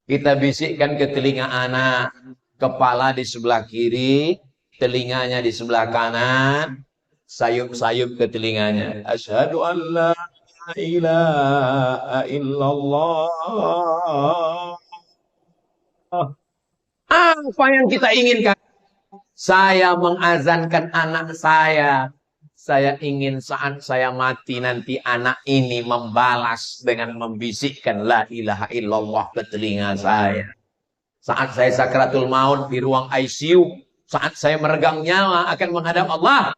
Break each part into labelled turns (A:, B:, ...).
A: Kita bisikkan ke telinga anak, kepala di sebelah kiri, telinganya di sebelah kanan, sayup-sayup ke telinganya. Asyhadu an la ilaha illallah. Apa yang kita inginkan? Saya mengazankan anak saya. Saya ingin saat saya mati nanti anak ini membalas dengan membisikkan la ilaha illallah ke telinga saya. Saat saya sakratul maut di ruang ICU, saat saya meregang nyawa akan menghadap Allah,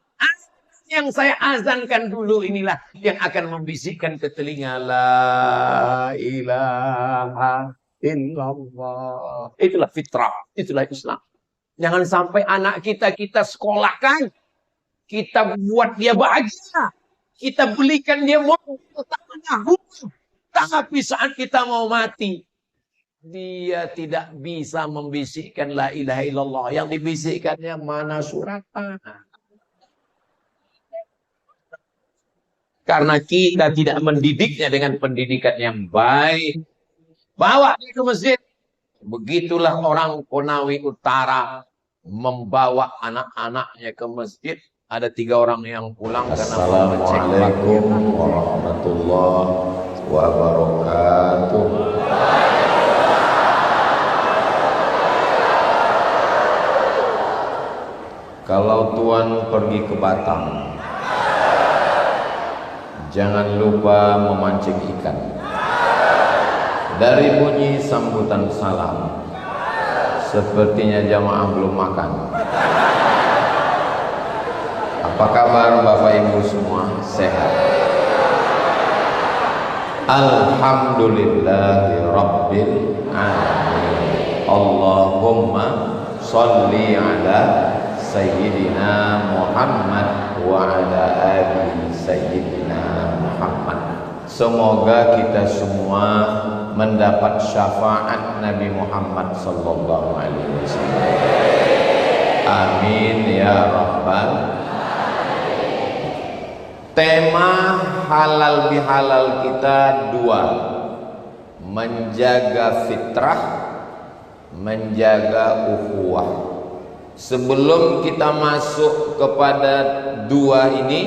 A: yang saya azankan dulu inilah yang akan membisikkan ke telinga la ilaha illallah. Itulah fitrah, itulah Islam. Jangan sampai anak kita sekolahkan, kita buat dia bahagia, kita belikan dia mobil, tapi saat kita mau mati, dia tidak bisa membisikkan la ilaha illallah. Yang dibisikkannya mana surat tanah. Karena kita tidak mendidiknya dengan pendidikan yang baik. Bawa dia ke masjid. Begitulah orang Konawe Utara membawa anak-anaknya ke masjid. Ada 3 orang yang pulang karena
B: Assalamualaikum warahmatullahi wabarakatuh. Kalau Tuan pergi ke Batam, jangan lupa memancing ikan. Dari bunyi sambutan salam, sepertinya jamaah belum makan. Apa kabar Bapak Ibu semua? Sehat? Alhamdulillahi Rabbil Alamin. Allahumma sholli ala Sayyidina Muhammad wa ala ali Sayyidina Muhammad. Semoga kita semua mendapat syafaat Nabi Muhammad sallallahu alaihi wasallam. Amin ya rabbal. Tema halal bihalal kita 2. Menjaga fitrah, menjaga ukhuwah. Sebelum kita masuk kepada 2 ini,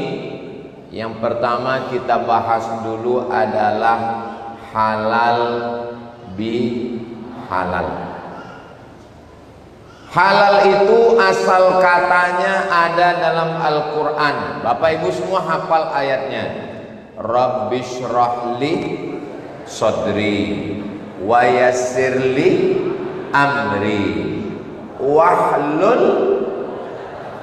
B: yang pertama kita bahas dulu adalah halal bihalal. Halal itu asal katanya ada dalam Al-Quran. Bapak Ibu semua hafal ayatnya. Rabbishrahli sodri wa yassirli amri wahlul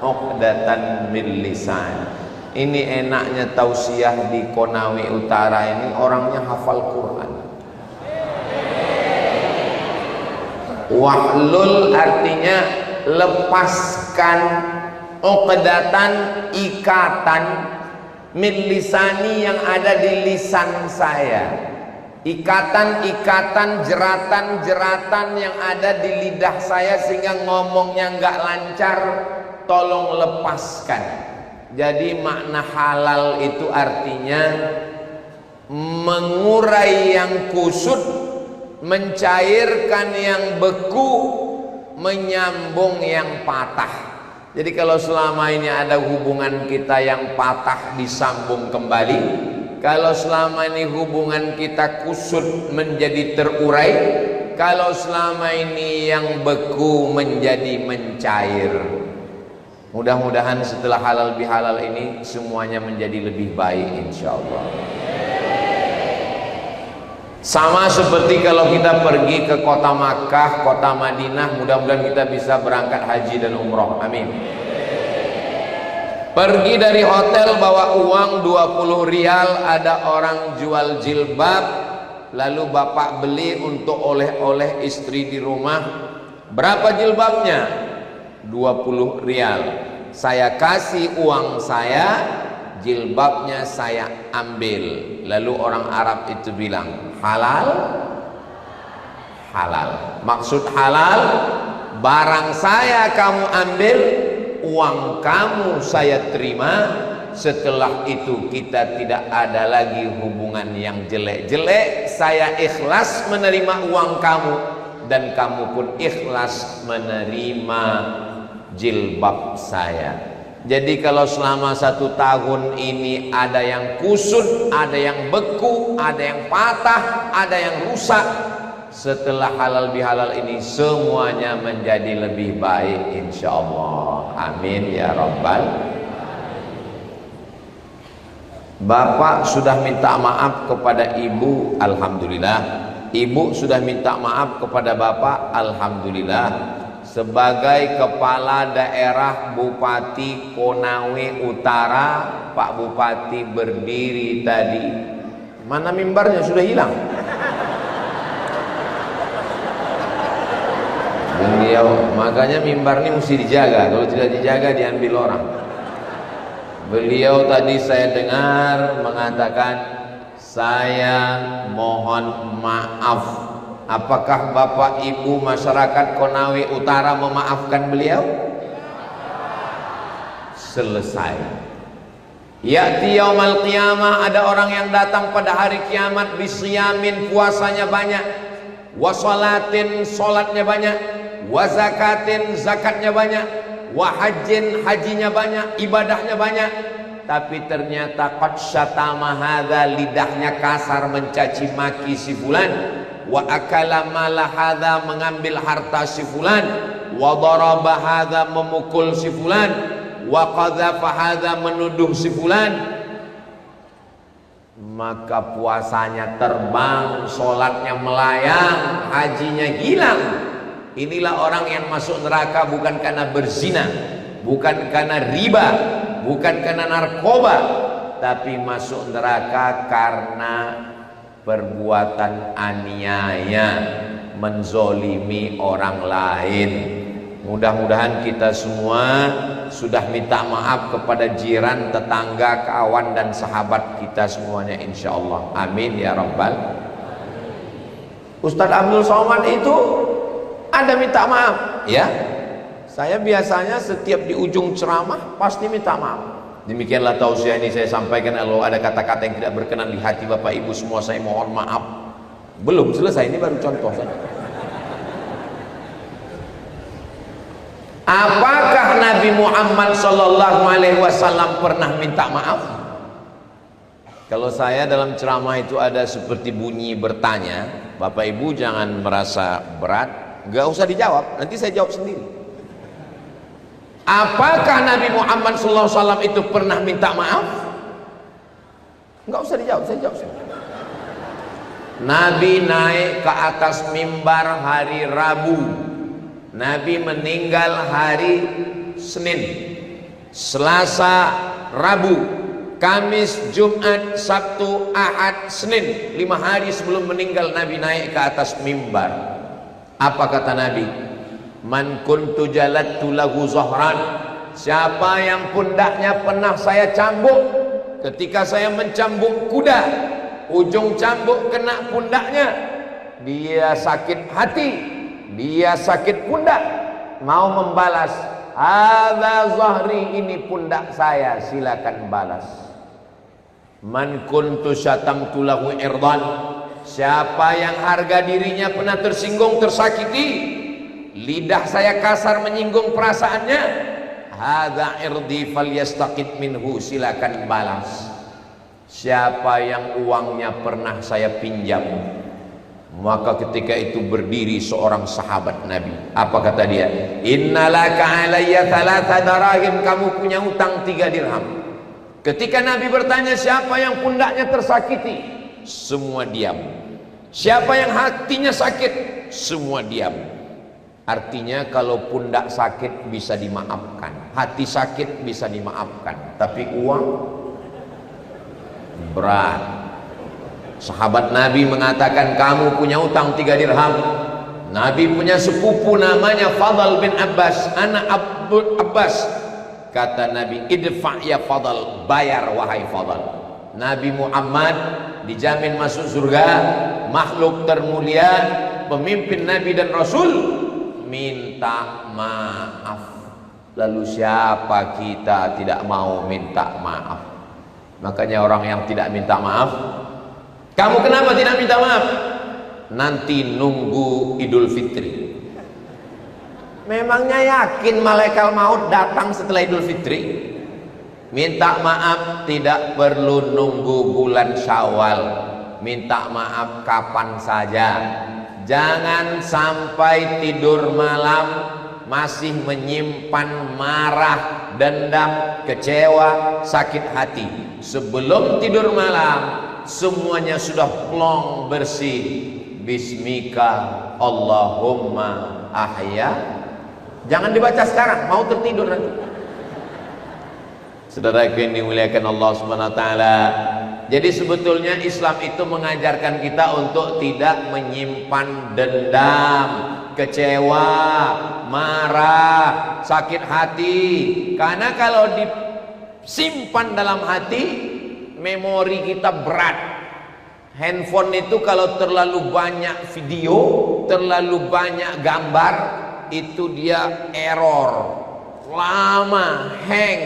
B: uqdatan min lisan. Ini enaknya tausiah di Konawe Utara ini, orangnya hafal Quran. Wahlul artinya lepaskan, uqdatan ikatan, min lisani yang ada di lisan saya. Ikatan-ikatan, jeratan-jeratan yang ada di lidah saya sehingga ngomongnya nggak lancar, tolong lepaskan. Jadi makna halal itu artinya mengurai yang kusut, mencairkan yang beku, menyambung yang patah. Jadi kalau selama ini ada hubungan kita yang patah disambung kembali, kalau selama ini hubungan kita kusut menjadi terurai, kalau selama ini yang beku menjadi mencair. Mudah-mudahan setelah halal bihalal ini semuanya menjadi lebih baik insyaallah. Sama seperti kalau kita pergi ke kota Makkah, kota Madinah, mudah-mudahan kita bisa berangkat haji dan umroh. Amin. Pergi dari hotel bawa uang 20 rial, ada orang jual jilbab, lalu bapak beli untuk oleh-oleh istri di rumah. Berapa jilbabnya? 20 rial. Saya kasih uang saya, jilbabnya saya ambil. Lalu orang Arab itu bilang, halal? Halal. Maksud halal, barang saya kamu ambil, uang kamu saya terima. Setelah itu kita tidak ada lagi hubungan yang jelek-jelek. Saya ikhlas menerima uang kamu. dan kamu pun ikhlas menerima jilbab saya. Jadi kalau selama 1 tahun ini ada yang kusut, ada yang beku, ada yang patah, ada yang rusak, setelah halal bihalal ini semuanya menjadi lebih baik insyaallah. Amin ya rabbal. Bapak sudah minta maaf kepada ibu, alhamdulillah. Ibu sudah minta maaf kepada bapak, alhamdulillah. Sebagai kepala daerah Bupati Konawe Utara, Pak Bupati berdiri tadi. Mana mimbarnya, sudah hilang? Beliau, makanya mimbar ini mesti dijaga. Kalau tidak dijaga diambil orang. Beliau tadi saya dengar mengatakan, saya mohon maaf. Apakah Bapak Ibu masyarakat Konawe Utara memaafkan beliau? Selesai. Ya'ti yaumal qiyamah, ada orang yang datang pada hari kiamat bisyamin, puasanya banyak, wasolatin, solatnya banyak, wazakatin, zakatnya banyak, wahajin, hajinya banyak, ibadahnya banyak, tapi ternyata qad syatama hadza, lidahnya kasar mencaci maki si fulan, wa akala mala hadza, mengambil harta si fulan, wa daraba hadza, memukul si fulan, wa qadzafa hadza, menuduh si fulan. Maka puasanya terbang, sholatnya melayang, hajinya hilang. Inilah orang yang masuk neraka bukan karena berzina, bukan karena riba, bukan karena narkoba, tapi masuk neraka karena perbuatan aniaya, menzolimi orang lain. Mudah-mudahan kita semua sudah minta maaf kepada jiran, tetangga, kawan dan sahabat kita semuanya insyaallah. Amin ya rabbal. Ustadz Abdul Somad itu ada minta maaf ya. Saya biasanya setiap di ujung ceramah pasti minta maaf. Demikianlah tausiah ini saya sampaikan. Kalau ada kata-kata yang tidak berkenan di hati Bapak Ibu semua, saya mohon maaf. Belum selesai, ini baru contoh saja. Apakah Nabi Muhammad SAW pernah minta maaf? Kalau saya dalam ceramah itu ada seperti bunyi bertanya, Bapak Ibu jangan merasa berat. Gak usah dijawab, nanti saya jawab sendiri. Apakah Nabi Muhammad SAW itu pernah minta maaf? Gak usah dijawab, saya jawab sendiri. Nabi naik ke atas mimbar hari Rabu, Nabi meninggal hari Senin, Selasa, Rabu, Kamis, Jumat, Sabtu, Ahad, Senin. 5 hari sebelum meninggal Nabi naik ke atas mimbar. Apa kata Nabi? Man kuntu jalattu lahu zahran, siapa yang pundaknya pernah saya cambuk, ketika saya mencambuk kuda, ujung cambuk kena pundaknya, dia sakit hati, dia sakit pundak, mau membalas, hadza zahri, ini pundak saya, silakan balas. Man kuntu syatamtu lahu irdan, siapa yang harga dirinya pernah tersinggung, tersakiti, lidah saya kasar menyinggung perasaannya, hadza irdi falyastaqit minhu, silakan balas. Siapa yang uangnya pernah saya pinjam, maka ketika itu berdiri seorang sahabat Nabi. Apa kata dia? Innalaka alayya 3 darahim, kamu punya utang 3 dirham. Ketika Nabi bertanya siapa yang pundaknya tersakiti, semua diam. Siapa yang hatinya sakit, semua diam. Artinya kalau pundak sakit bisa dimaafkan, hati sakit bisa dimaafkan, tapi uang berat. Sahabat Nabi mengatakan, kamu punya utang 3 dirham. Nabi punya sepupu namanya Fadl bin Abbas, anak Abdul Abbas. Kata Nabi, idfa' ya Fadl, bayar wahai Fadl. Nabi Muhammad dijamin masuk surga, makhluk termulia, pemimpin Nabi dan Rasul, minta maaf. Lalu siapa kita tidak mau minta maaf? Makanya orang yang tidak minta maaf, kamu kenapa tidak minta maaf? nanti nunggu Idul Fitri. Memangnya yakin malaikat maut datang setelah Idul Fitri? Minta maaf tidak perlu nunggu bulan Syawal. Minta maaf kapan saja. Jangan sampai tidur malam masih menyimpan marah, dendam, kecewa, sakit hati. Sebelum tidur malam semuanya sudah plong bersih. Bismika Allahumma ahya. Jangan dibaca sekarang, mau tertidur nanti. Saudara yang dimuliakan Allah Subhanahu wa taala. Jadi sebetulnya Islam itu mengajarkan kita untuk tidak menyimpan dendam, kecewa, marah, sakit hati. Karena kalau disimpan dalam hati, memori kita berat. Handphone itu kalau terlalu banyak video, terlalu banyak gambar, itu dia error, lama, hang,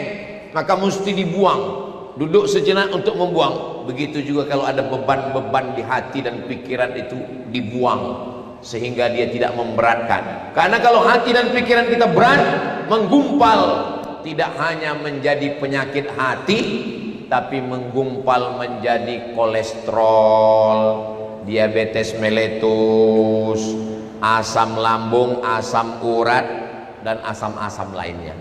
B: maka mesti dibuang. Duduk sejenak untuk membuang. Begitu juga kalau ada beban-beban di hati dan pikiran itu dibuang, sehingga dia tidak memberatkan. Karena kalau hati dan pikiran kita berat, menggumpal, tidak hanya menjadi penyakit hati, tapi menggumpal menjadi kolesterol, diabetes meletus, asam lambung, asam urat, dan asam-asam lainnya.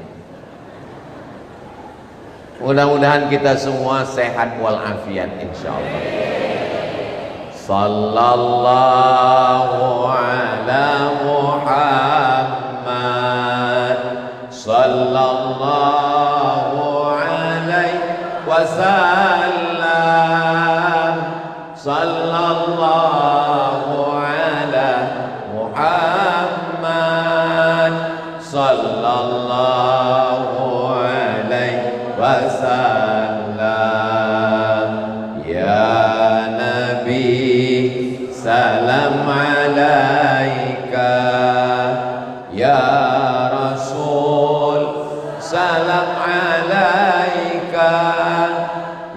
B: Mudah-mudahan kita semua sehat walafiat insyaallah. Sallallahu ala Muhammad, sallallahu alaihi wasallam, sallallahu ala Muhammad, sallallahu alaihi wasallam. Ya Nabi salam alaika, ya Rasul salam alaika,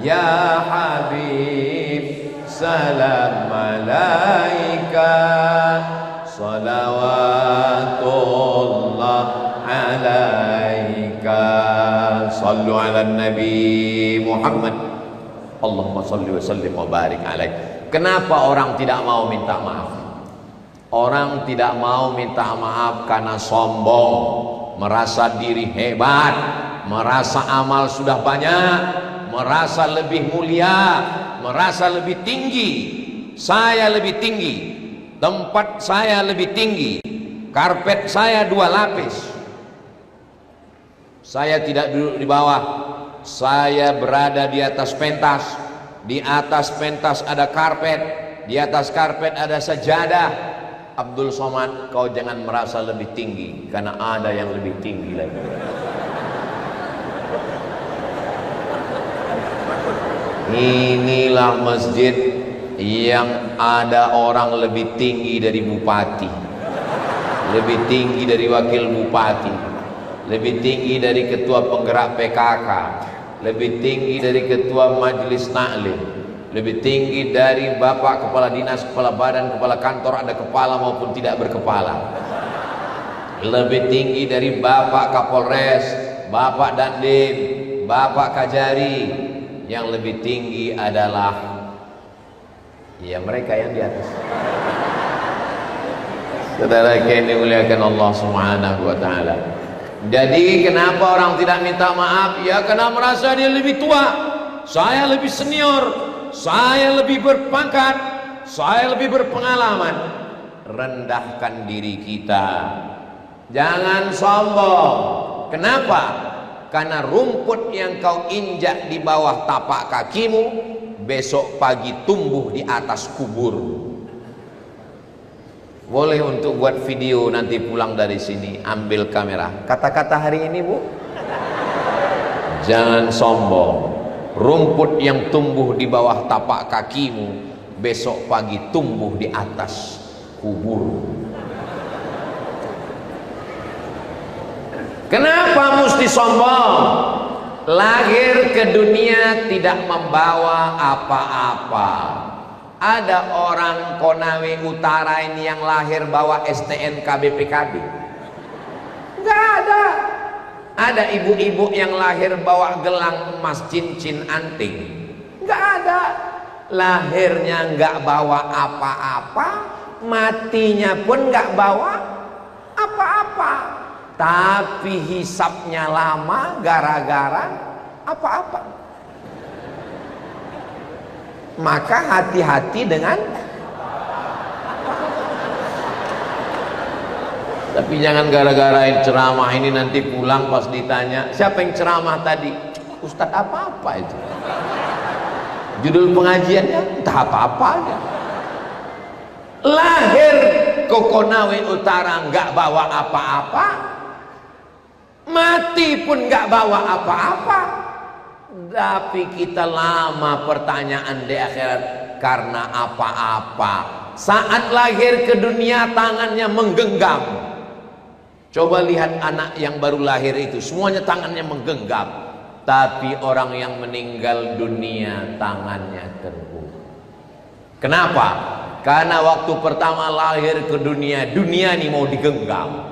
B: ya Habib salam alaika, salawatullah alaika. Sallu ala Nabi Muhammad. Allahumma salli wa sallim wa barik alaih. Kenapa orang tidak mau minta maaf? Orang tidak mau minta maaf karena sombong, merasa diri hebat, merasa amal sudah banyak, merasa lebih mulia, merasa lebih tinggi. Saya lebih tinggi, tempat saya lebih tinggi, karpet saya 2 lapis. Saya tidak duduk di bawah, saya berada di atas pentas. Di atas pentas ada karpet, di atas karpet ada sajadah. Abdul Somad, kau jangan merasa lebih tinggi, karena ada yang lebih tinggi lagi. Inilah masjid yang ada orang lebih tinggi dari bupati, lebih tinggi dari wakil bupati, lebih tinggi dari ketua penggerak PKK, lebih tinggi dari ketua majelis taklim, lebih tinggi dari bapak kepala dinas, kepala badan, kepala kantor, ada kepala maupun tidak berkepala, lebih tinggi dari bapak Kapolres, bapak Dandim, bapak Kajari. Yang lebih tinggi adalah ya mereka yang di atas. Saudara yang dimuliakan Allah Subhanahu wa taala. Jadi kenapa orang tidak minta maaf? Ya karena merasa dia lebih tua, saya lebih senior, saya lebih berpangkat, saya lebih berpengalaman. Rendahkan diri kita, jangan sombong. Kenapa? Karena rumput yang kau injak di bawah tapak kakimu, besok pagi tumbuh di atas kubur. Boleh untuk buat video nanti pulang dari sini, ambil kamera. Kata-kata hari ini, Bu. Jangan sombong. Rumput yang tumbuh di bawah tapak kakimu, besok pagi tumbuh di atas kubur. Kenapa mesti sombong? Lahir ke dunia tidak membawa apa-apa. Ada orang Konawe Utara ini yang lahir bawa STNK BPKB? Enggak ada. Ada ibu-ibu yang lahir bawa gelang emas cincin anting? Enggak ada. Lahirnya enggak bawa apa-apa, matinya pun enggak bawa apa-apa. Tapi hisapnya lama gara-gara apa-apa. Maka hati-hati dengan tapi jangan gara-gara ceramah ini nanti pulang pas ditanya siapa yang ceramah tadi, Ustadz apa-apa itu, judul pengajiannya entah apa-apa aja. Lahir ke Konawe Utara nggak bawa apa-apa, mati pun nggak bawa apa-apa. Tapi kita lama pertanyaan di akhirat karena apa-apa. Saat lahir ke dunia tangannya menggenggam. Coba lihat anak yang baru lahir itu, semuanya tangannya menggenggam. Tapi orang yang meninggal dunia tangannya terbuka. Kenapa? Karena waktu pertama lahir ke dunia, dunia ini mau digenggam.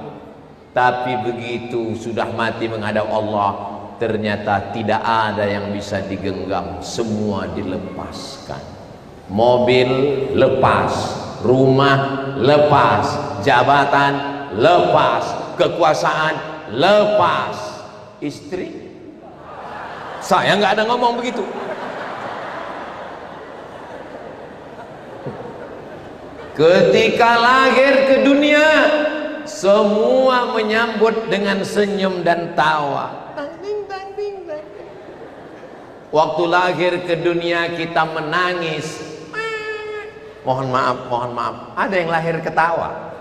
B: Tapi begitu sudah mati menghadap Allah, ternyata tidak ada yang bisa digenggam, semua dilepaskan. Mobil lepas, rumah lepas, jabatan lepas, kekuasaan lepas, istri saya nggak ada ngomong begitu. Ketika lahir ke dunia, semua menyambut dengan senyum dan tawa. Waktu lahir ke dunia kita menangis, mohon maaf, ada yang lahir ketawa.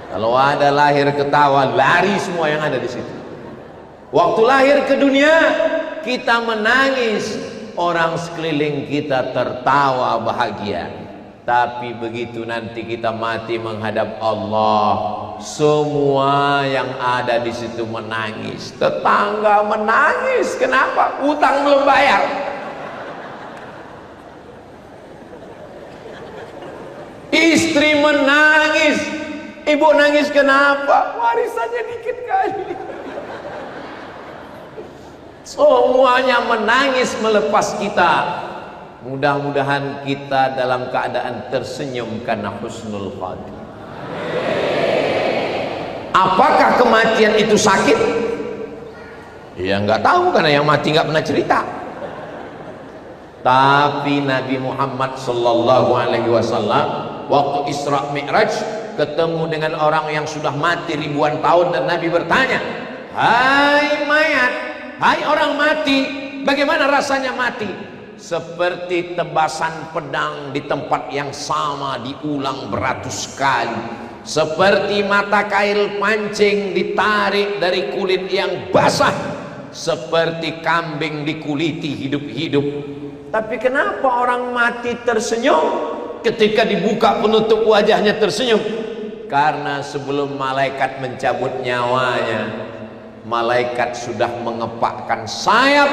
B: Kalau ada lahir ketawa, lari semua yang ada di situ. Waktu lahir ke dunia kita menangis, orang sekeliling kita tertawa bahagia. Tapi begitu nanti kita mati menghadap Allah, semua yang ada di situ menangis. Tetangga menangis, kenapa? Utang belum bayar. Istri menangis, ibu nangis kenapa? Warisannya dikit kali. Semuanya menangis melepas kita. Mudah-mudahan kita dalam keadaan tersenyum karena husnul khatimah. Apakah kematian itu sakit? Ya nggak tahu, karena yang mati nggak pernah cerita. Tapi Nabi Muhammad sallallahu alaihi wasallam waktu Isra Mi'raj ketemu dengan orang yang sudah mati ribuan tahun, dan Nabi bertanya, "Hai mayat, hai orang mati, bagaimana rasanya mati?" Seperti tebasan pedang di tempat yang sama diulang beratus kali, seperti mata kail pancing ditarik dari kulit yang basah, seperti kambing dikuliti hidup-hidup. Tapi kenapa orang mati tersenyum? Ketika dibuka penutup wajahnya tersenyum, karena sebelum malaikat mencabut nyawanya, malaikat sudah mengepakkan sayap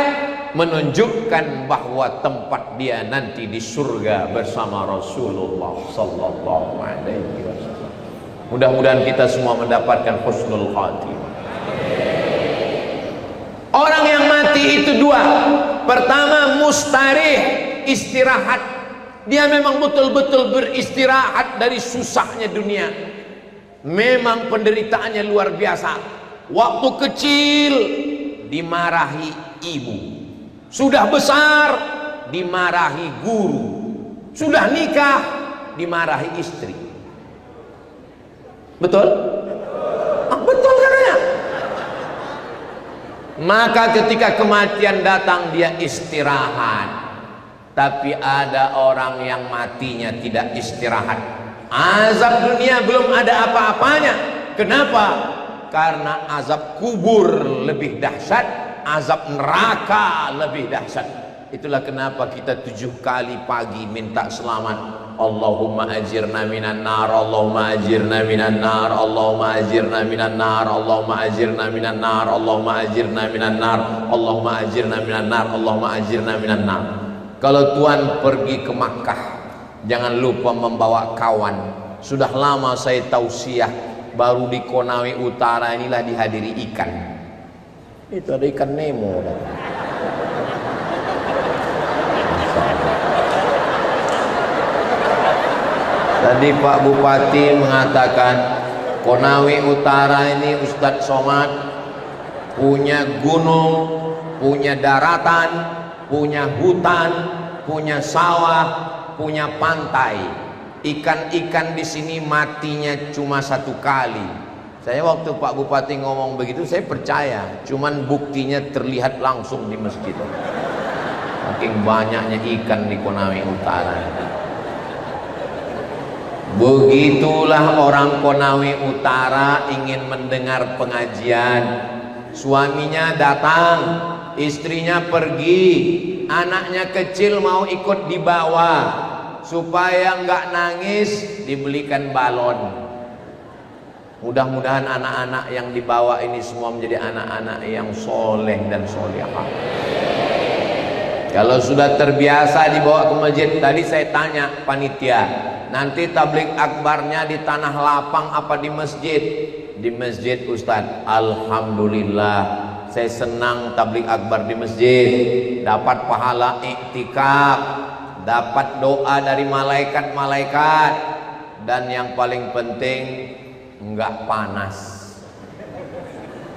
B: menunjukkan bahwa tempat dia nanti di surga bersama Rasulullah sallallahu alaihi wasallam. Mudah-mudahan kita semua mendapatkan husnul khatimah. Orang yang mati itu dua. Pertama, mustarih, istirahat. Dia memang betul-betul beristirahat dari susahnya dunia. Memang penderitaannya luar biasa. Waktu kecil dimarahi ibu, sudah besar dimarahi guru, sudah nikah dimarahi istri. Betul? Betul katanya. Maka ketika kematian datang dia istirahat. Tapi ada orang yang matinya tidak istirahat. Azab dunia belum ada apa-apanya. Kenapa? Karena azab kubur lebih dahsyat, azab neraka lebih dahsyat. Itulah kenapa kita 7 kali pagi minta selamat. Allahumma ajirna minan nar, Allahumma ajirna minan nar, Allahumma ajirna minan nar, Allahumma ajirna minan nar, Allahumma ajirna minan nar, Allahumma ajirna minan nar, Allahumma ajirna minan nar. Kalau Tuhan pergi ke Makkah, Jangan lupa membawa kawan. Sudah lama saya tausiah, baru di Konawe Utara inilah dihadiri ikan. Itu ada ikan Nemo. Tadi Pak Bupati mengatakan Konawe Utara ini Ustadz Somad punya gunung, punya daratan, punya hutan, punya sawah, punya pantai. Ikan-ikan di sini matinya cuma 1 kali. Saya waktu Pak Bupati ngomong begitu saya percaya, cuman buktinya terlihat langsung di masjid. Saking banyaknya ikan di Konawe Utara. Begitulah orang Konawe Utara ingin mendengar pengajian. Suaminya datang, istrinya pergi, anaknya kecil mau ikut dibawa, supaya nggak nangis dibelikan balon. Mudah-mudahan anak-anak yang dibawa ini semua menjadi anak-anak yang soleh dan solehah. Kalau sudah terbiasa dibawa ke masjid, tadi saya tanya panitia, nanti tabligh akbarnya di tanah lapang apa di masjid? Di masjid Ustadz. Alhamdulillah, saya senang tabligh akbar di masjid, dapat pahala iktikaf, dapat doa dari malaikat-malaikat, dan yang paling penting enggak panas.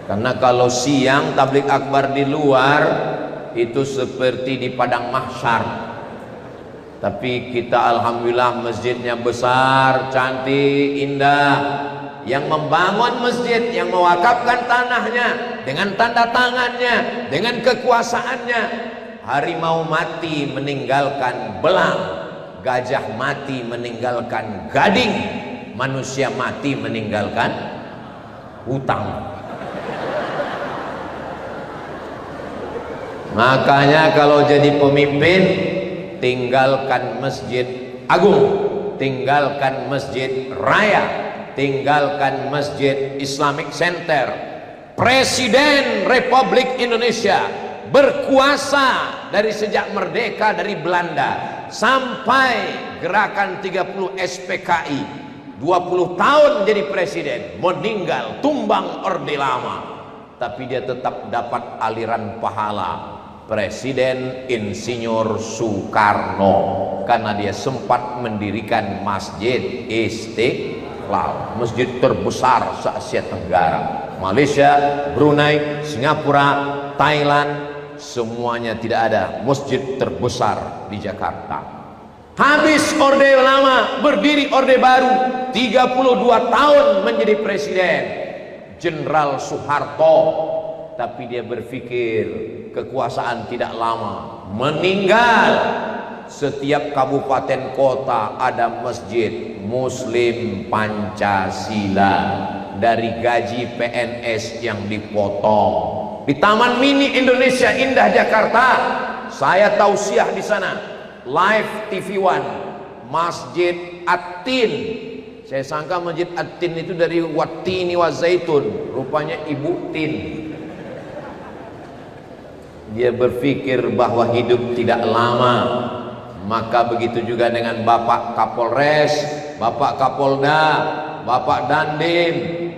B: Karena kalau siang tabligh akbar di luar itu seperti di padang mahsyar. Tapi kita alhamdulillah masjidnya besar, cantik, indah. Yang membangun masjid, yang mewakafkan tanahnya dengan tanda tangannya, dengan kekuasaannya. Harimau mati meninggalkan belang, gajah mati meninggalkan gading, manusia mati meninggalkan hutang. Makanya kalau jadi pemimpin, tinggalkan masjid agung, tinggalkan masjid raya, tinggalkan masjid Islamic Center. Presiden Republik Indonesia berkuasa dari sejak merdeka dari Belanda sampai gerakan 30 SPKI, 20 tahun jadi presiden, meninggal tumbang Orde Lama, tapi dia tetap dapat aliran pahala. Presiden Insinyur Soekarno, karena dia sempat mendirikan Masjid Istiqlal, masjid terbesar se-Asia Tenggara. Malaysia, Brunei, Singapura, Thailand, semuanya tidak ada masjid terbesar di Jakarta. Habis Orde Lama, berdiri Orde Baru, 32 tahun menjadi presiden Jenderal Soeharto, tapi dia berpikir kekuasaan tidak lama, meninggal. Setiap kabupaten kota ada masjid Muslim Pancasila, dari gaji PNS yang dipotong. Di Taman Mini Indonesia Indah Jakarta, saya tausiah di sana, live TV One, Masjid At-Tin. Saya sangka Masjid At-Tin itu dari Wattini wa Zaitun, rupanya Ibu Tin. Dia berpikir bahwa hidup tidak lama, maka begitu juga dengan Bapak Kapolres, Bapak Kapolda, Bapak Dandim,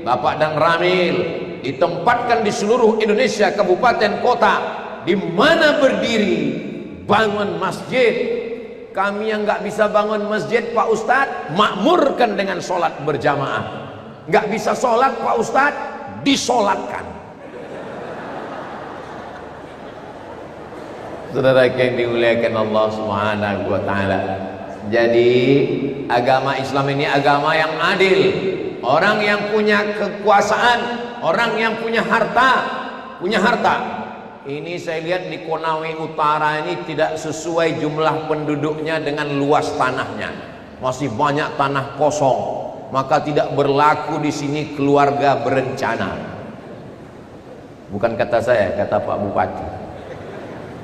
B: Bapak Dan Ramil, ditempatkan di seluruh Indonesia, kabupaten kota, di mana berdiri bangun masjid. Kami yang nggak bisa bangun masjid Pak Ustadz, makmurkan dengan sholat berjamaah. Nggak bisa sholat Pak Ustadz, disolatkan. Saudara yang dimuliakan Allah Subhanahu wa taala. Jadi agama Islam ini agama yang adil. Orang yang punya kekuasaan, orang yang punya harta. Ini saya lihat di Konawe Utara ini tidak sesuai jumlah penduduknya dengan luas tanahnya. Masih banyak tanah kosong. Maka tidak berlaku di sini keluarga berencana. Bukan kata saya, kata Pak Bupati.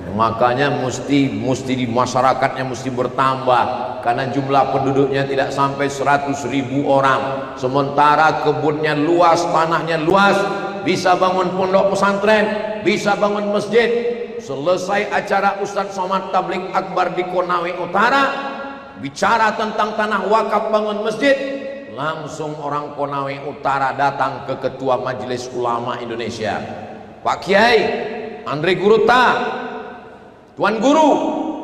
B: Makanya mesti di masyarakatnya mesti bertambah, karena jumlah penduduknya tidak sampai 100.000 orang. Sementara kebunnya luas, tanahnya luas, bisa bangun pondok pesantren, bisa bangun masjid. Selesai acara Ustadz Somad tabligh akbar di Konawe Utara, bicara tentang tanah wakaf bangun masjid, langsung orang Konawe Utara datang ke Ketua Majelis Ulama Indonesia, Pak Kiai Andre Guruta, Tuan Guru,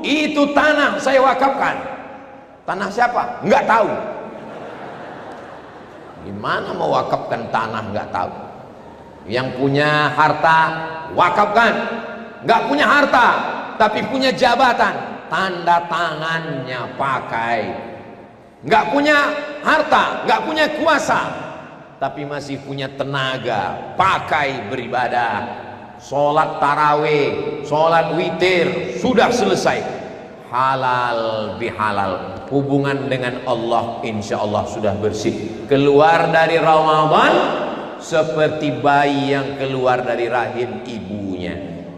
B: itu tanah saya wakafkan. Tanah siapa? Nggak tahu. Gimana mau wakafkan tanah nggak tahu? Yang punya harta wakafkan. Nggak punya harta tapi punya jabatan, tanda tangannya pakai. Nggak punya harta, nggak punya kuasa, tapi masih punya tenaga, pakai beribadah. Sholat tarawih, sholat witir, sudah selesai. Halal bihalal, hubungan dengan Allah insya Allah sudah bersih. Keluar dari Ramadan seperti bayi yang keluar dari rahim ibunya.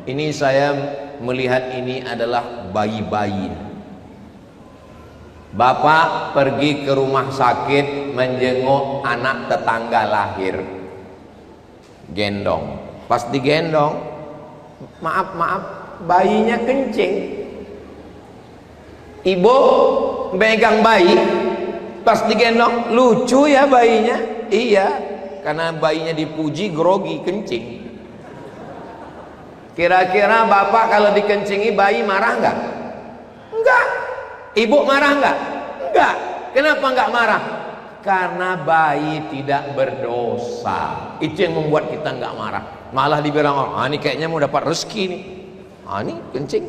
B: Ini saya melihat ini adalah bayi-bayi. Bapak pergi ke rumah sakit menjenguk anak tetangga lahir, gendong. Pas digendong, maaf, bayinya kencing. Ibu megang bayi, pas digendong, lucu ya bayinya. Iya, karena bayinya dipuji grogi kencing. Kira-kira bapak kalau dikencingi bayi marah nggak? Enggak. Ibu marah nggak? Enggak. Kenapa nggak marah? Karena bayi tidak berdosa. Itu yang membuat kita nggak marah. Malah dibilang orang, ini kayaknya mau dapat rezeki nih. Ini kencing.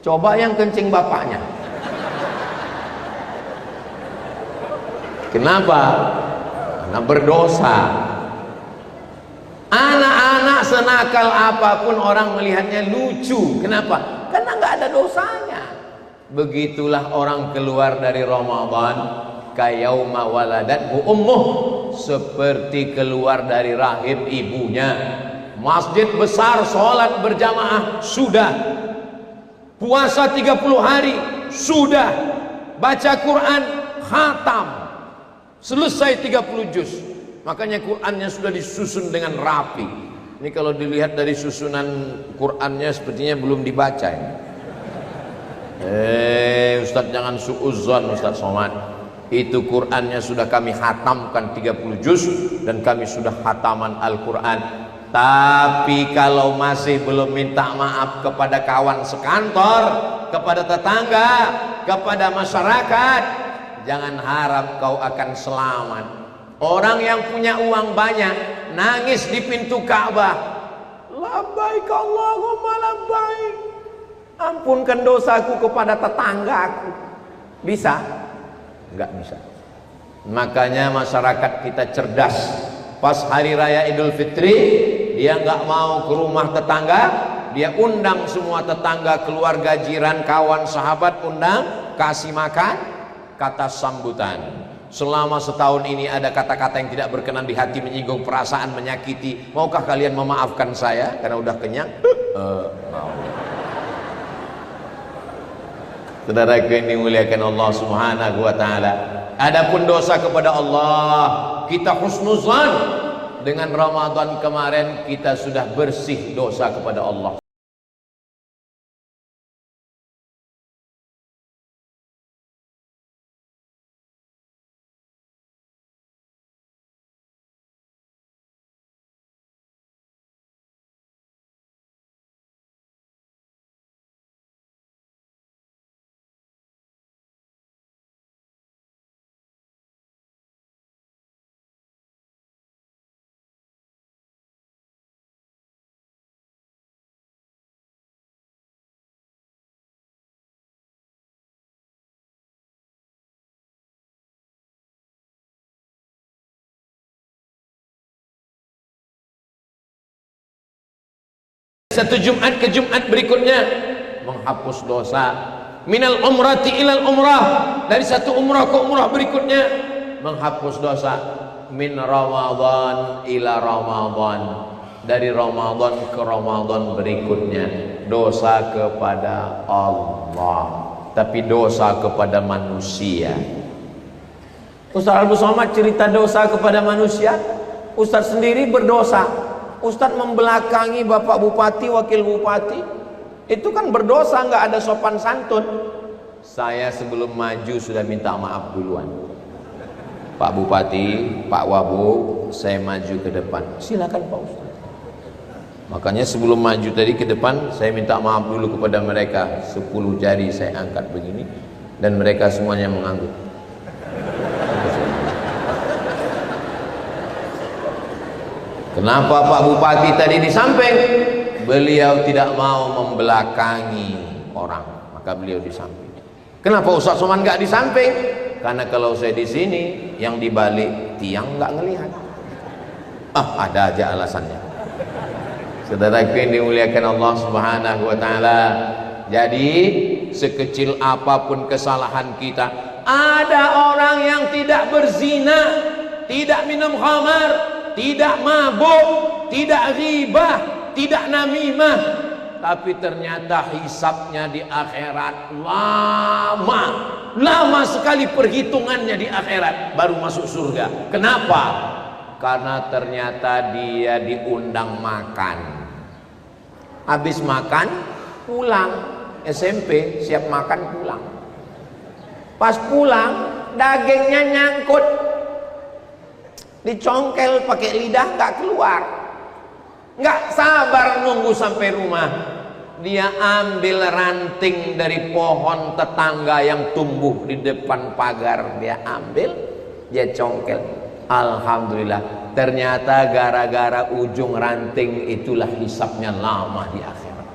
B: Coba yang kencing bapaknya. Kenapa? Karena berdosa. Anak-anak senakal apapun orang melihatnya lucu. Kenapa? Karena nggak ada dosanya. Begitulah orang keluar dari Ramadan kayauma waladathu ummuh, seperti keluar dari rahim ibunya. Masjid besar, sholat berjamaah sudah, puasa 30 hari sudah, baca Quran khatam selesai 30 juz. Makanya Qurannya sudah disusun dengan rapi. Ini kalau dilihat dari susunan Qurannya sepertinya belum dibaca ini. Ustadz jangan suudzon Ustadz Somad. Itu Qurannya sudah kami khatamkan 30 juz dan kami sudah khataman Al-Quran. Tapi kalau masih belum minta maaf kepada kawan sekantor, kepada tetangga, kepada masyarakat, jangan harap kau akan selamat. Orang yang punya uang banyak nangis di pintu Ka'bah, labbaik Allahumma labbaik, ampunkan dosaku kepada tetanggaku. Bisa? Enggak bisa. Makanya masyarakat kita cerdas. Pas hari raya Idul Fitri, dia enggak mau ke rumah tetangga, dia undang semua tetangga, keluarga, jiran, kawan, sahabat, undang, kasih makan, kata sambutan. Selama setahun ini ada kata-kata yang tidak berkenan di hati, menyinggung perasaan, menyakiti. Maukah kalian memaafkan saya karena udah kenyang? Mau. Saudaraku yang dimuliakan Allah Subhanahu wa taala. Adapun dosa kepada Allah, kita husnuzan. Dengan Ramadan kemarin kita sudah bersih dosa kepada Allah. Satu Jumat ke Jumat berikutnya menghapus dosa. Minal umrati ilal umrah, dari satu umrah ke umrah berikutnya menghapus dosa. Min Ramadan ila Ramadan, dari Ramadan ke Ramadan berikutnya dosa kepada Allah, tapi dosa kepada manusia. Ustaz Abu Somad cerita dosa kepada manusia, Ustaz sendiri berdosa. Ustadz membelakangi Bapak Bupati, Wakil Bupati, itu kan berdosa, nggak ada sopan santun. saya sebelum maju sudah minta maaf duluan. Pak Bupati, Pak Wabub, saya maju ke depan. Silakan Pak Ustaz. Makanya sebelum maju tadi ke depan, saya minta maaf dulu kepada mereka. 10 jari saya angkat begini, dan mereka semuanya mengangguk. Kenapa Pak Bupati tadi di samping? Beliau tidak mau membelakangi orang, maka beliau di samping. Kenapa Ustaz Somad nggak di samping? Karena kalau saya di sini, yang di balik tiang nggak ngelihat. Ada aja alasannya. Saudaraku yang dimuliakan Allah Subhanahu wa taala. Jadi sekecil apapun kesalahan kita, ada orang yang tidak berzina, tidak minum khamar, tidak mabuk, tidak ghibah, tidak namimah, tapi ternyata hisabnya di akhirat lama sekali perhitungannya di akhirat baru masuk surga. Kenapa? Karena ternyata dia diundang makan. Habis makan pulang, SMP siap makan pulang. Pas pulang dagingnya nyangkut, dicongkel pakai lidah nggak keluar. Nggak sabar nunggu sampai rumah, dia ambil ranting dari pohon tetangga yang tumbuh di depan pagar, dia ambil, dia congkel. Alhamdulillah, ternyata gara-gara ujung ranting itulah hisabnya lama di akhirat.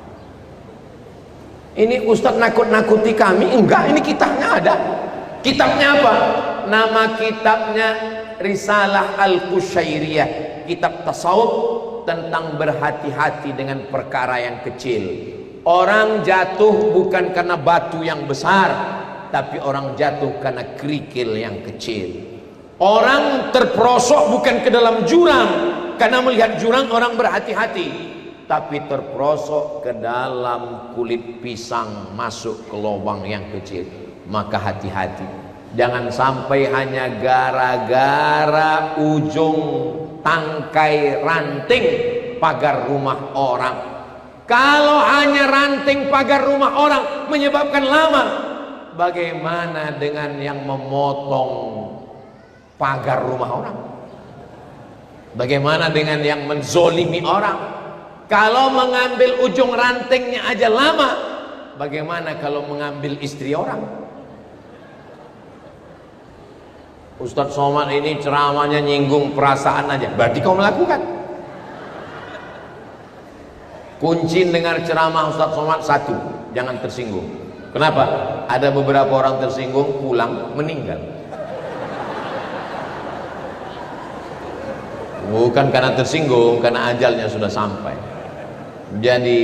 B: Ini Ustadz nakut-nakuti kami? Enggak, ini kitabnya ada. Kitabnya apa? Nama kitabnya Risalah Al-Qusyairiyah, kitab tasawuf tentang berhati-hati dengan perkara yang kecil. Orang jatuh bukan karena batu yang besar, tapi orang jatuh karena kerikil yang kecil. Orang terperosok bukan ke dalam jurang karena melihat jurang orang berhati-hati, tapi terperosok ke dalam kulit pisang masuk ke lubang yang kecil. Maka hati-hati, jangan sampai hanya gara-gara ujung tangkai ranting pagar rumah orang. Kalau hanya ranting pagar rumah orang menyebabkan lama, bagaimana dengan yang memotong pagar rumah orang? Bagaimana dengan yang menzolimi orang? Kalau mengambil ujung rantingnya aja lama, bagaimana kalau mengambil istri orang? Ustadz Somad ini ceramahnya nyinggung perasaan aja, berarti kau melakukan. Kunci dengar ceramah Ustadz Somad satu, jangan tersinggung. Kenapa? Ada beberapa orang tersinggung, pulang meninggal. Bukan karena tersinggung, karena ajalnya sudah sampai. Jadi